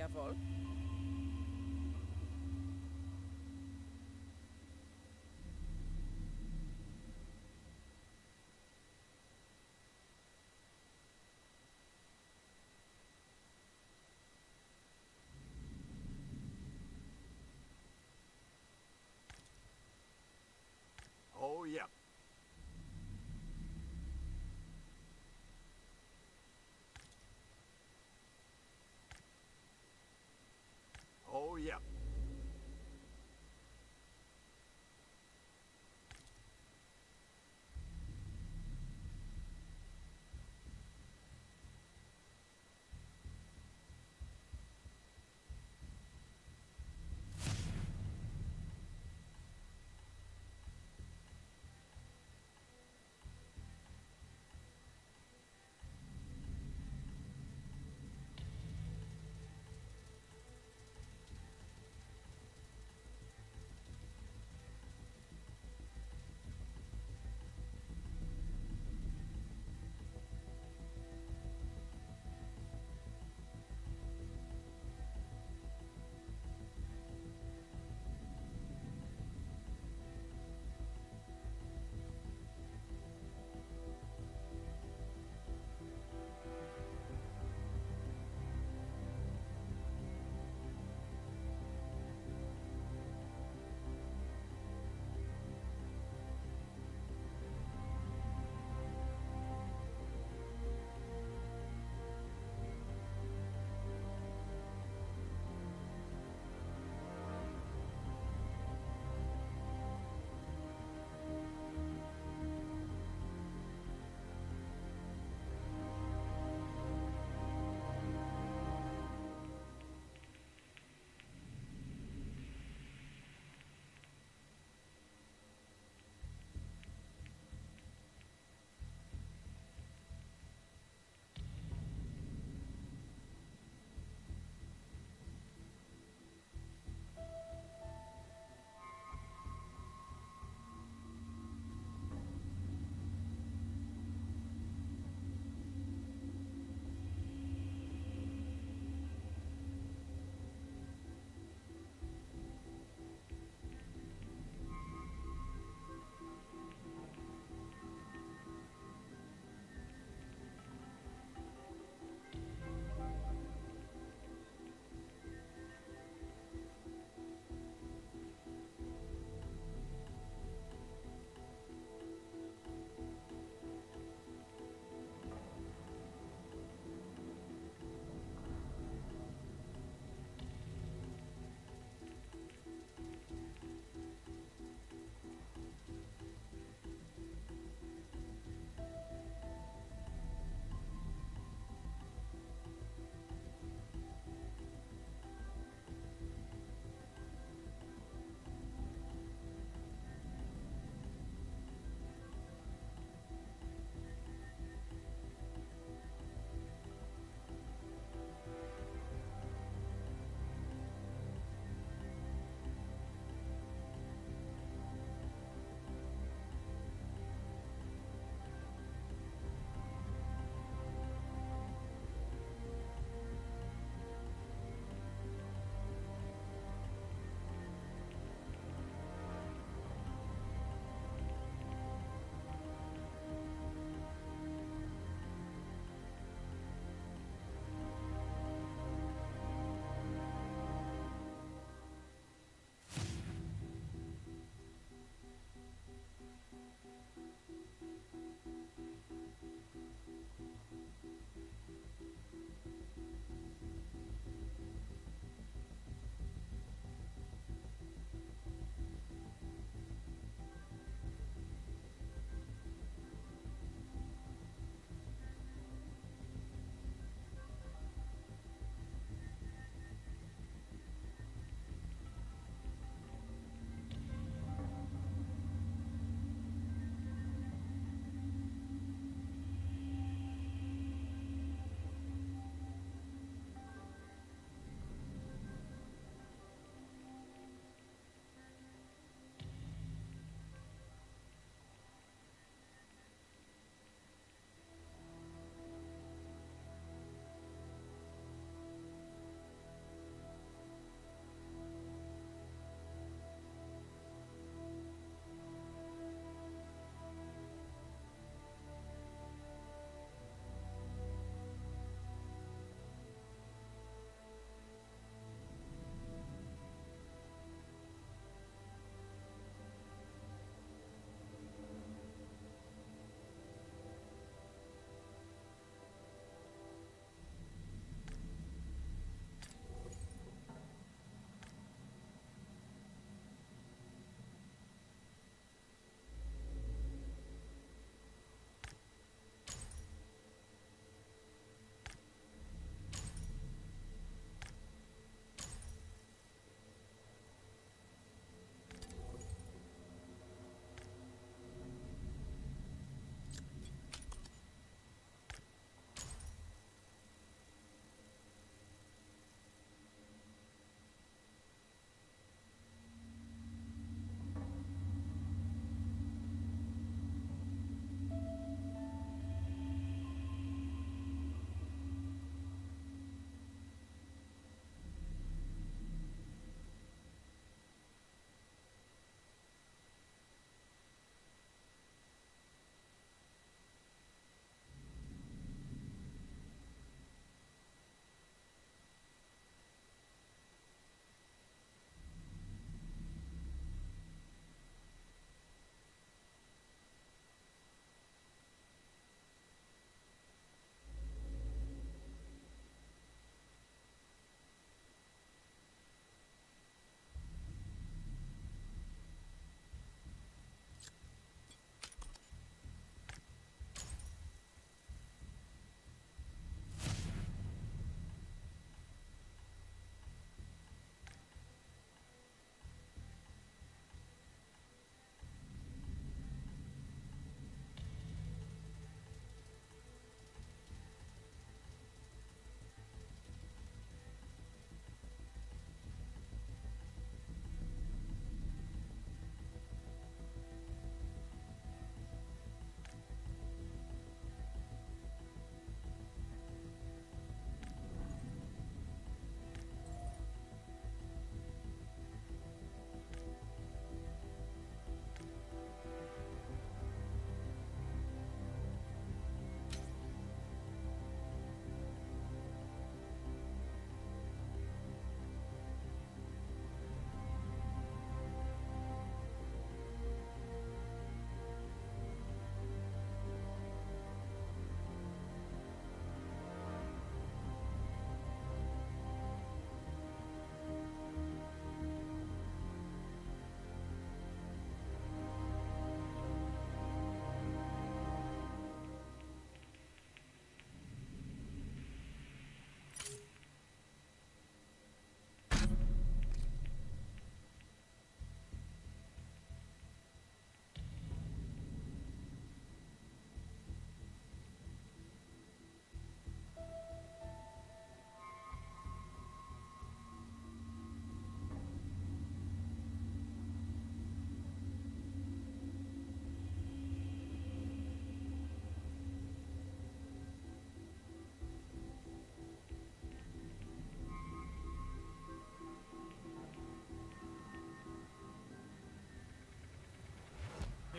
Jawohl. Oh, yeah.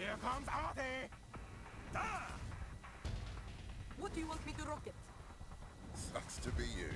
Here comes Artie! Ah! What do you want me to rocket? Sucks to be you.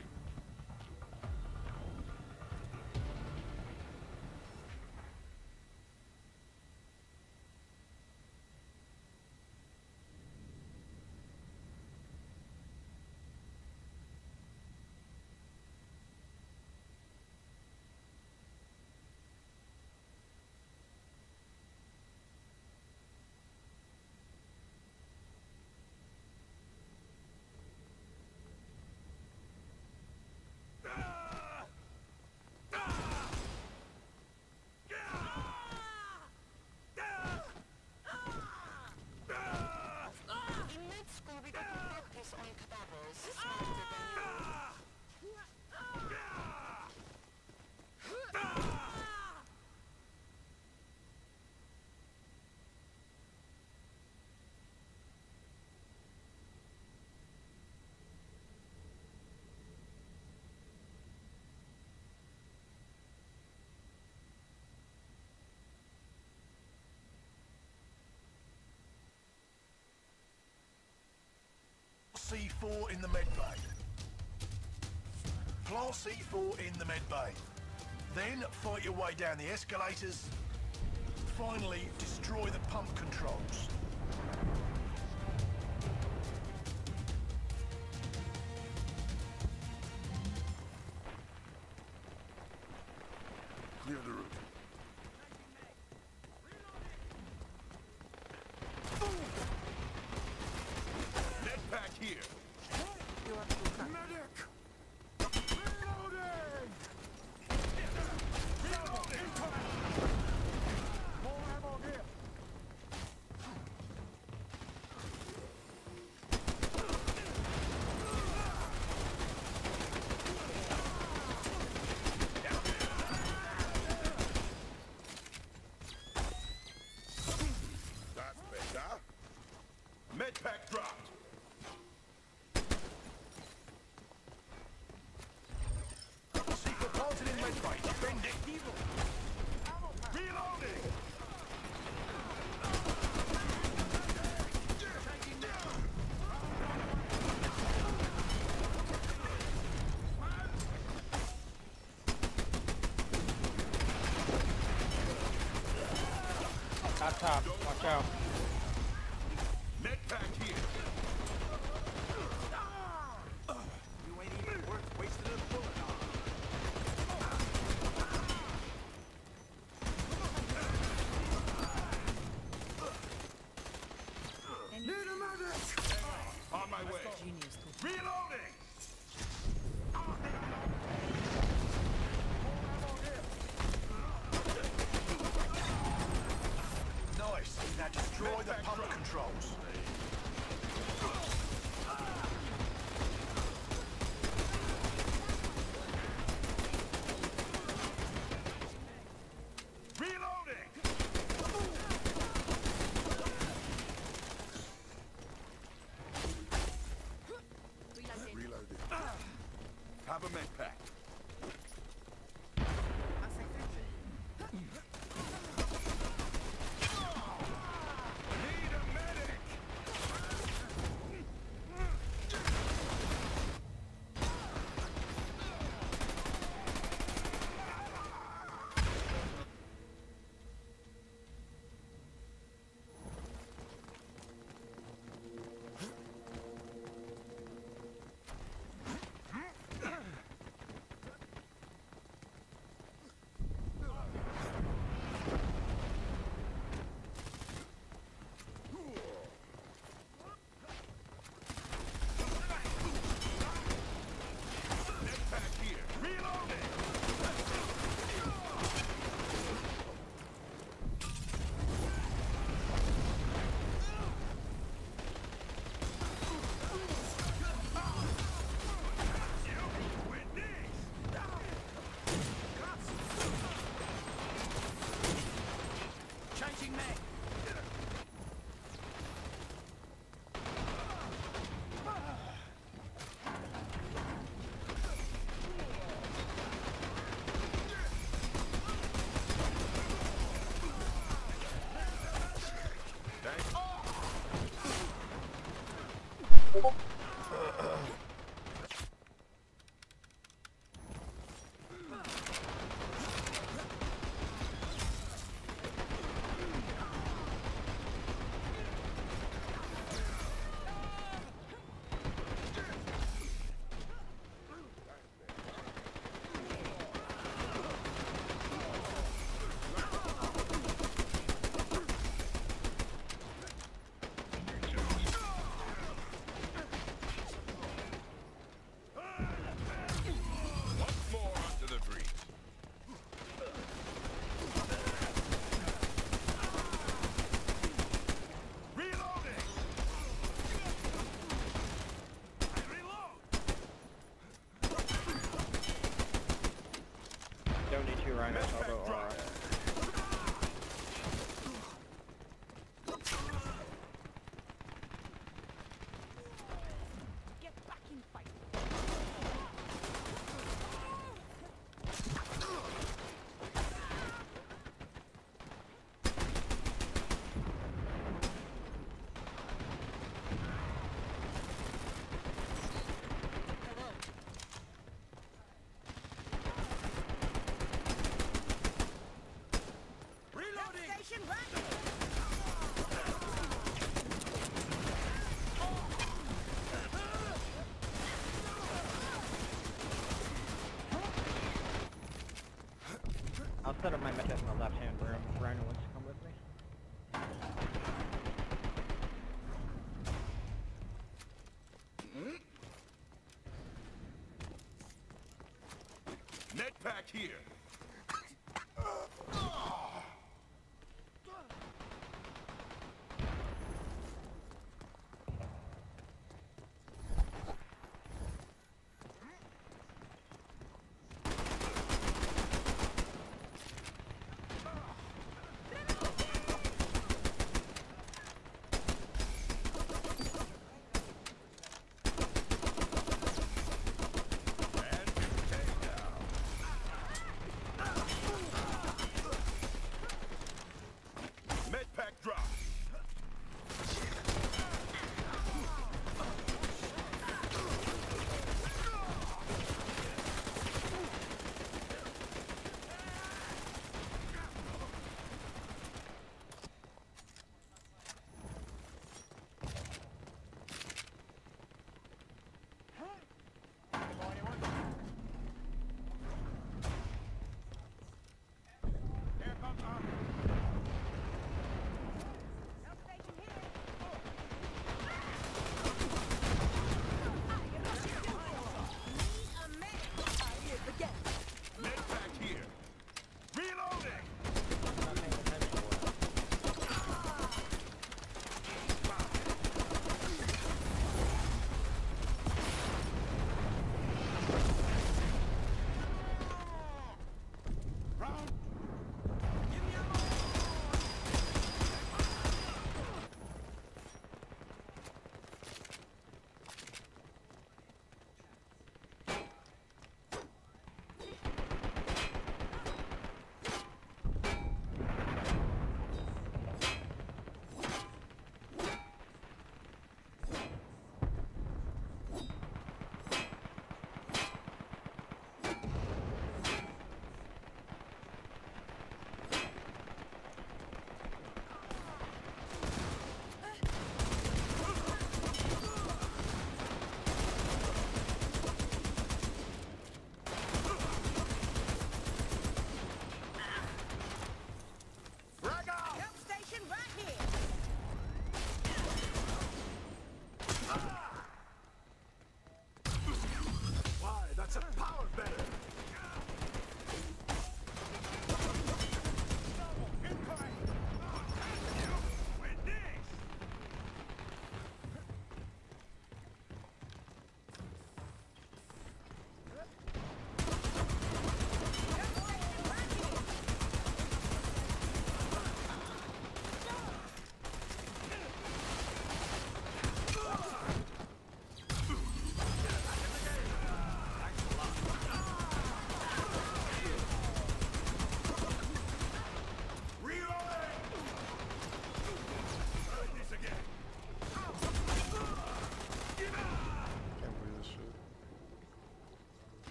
C4 in the med bay. Plant C4 in the med bay. Then fight your way down the escalators. Finally, destroy the pump controls. Clear the route. Med pack here. Medic! Reloading! Reloading! More ammo here. That's better. Med pack dropped. Planted in med bay. Bend it. Reloading. Top, watch out. Med pack here. You ain't even worth wasting a bullet on. Need a medic! On my way. Reloading! Nice. Now destroy the pump controls. Reloading! Reloading. Have a med pack. Need a medic! Don't need two rhinos, I'll go aura. Get back in fight. I'll set up my method in the left-hand room. Rhino wants to come with me. Net pack here.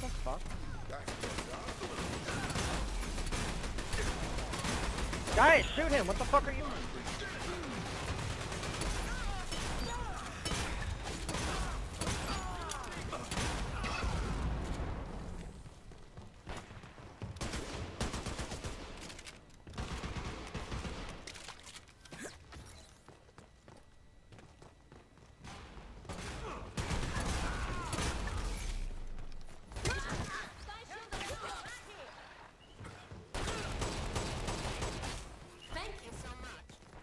the fuck? Guys, shoot him! What the fuck are you? Thank you so much.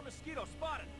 mosquito spotted.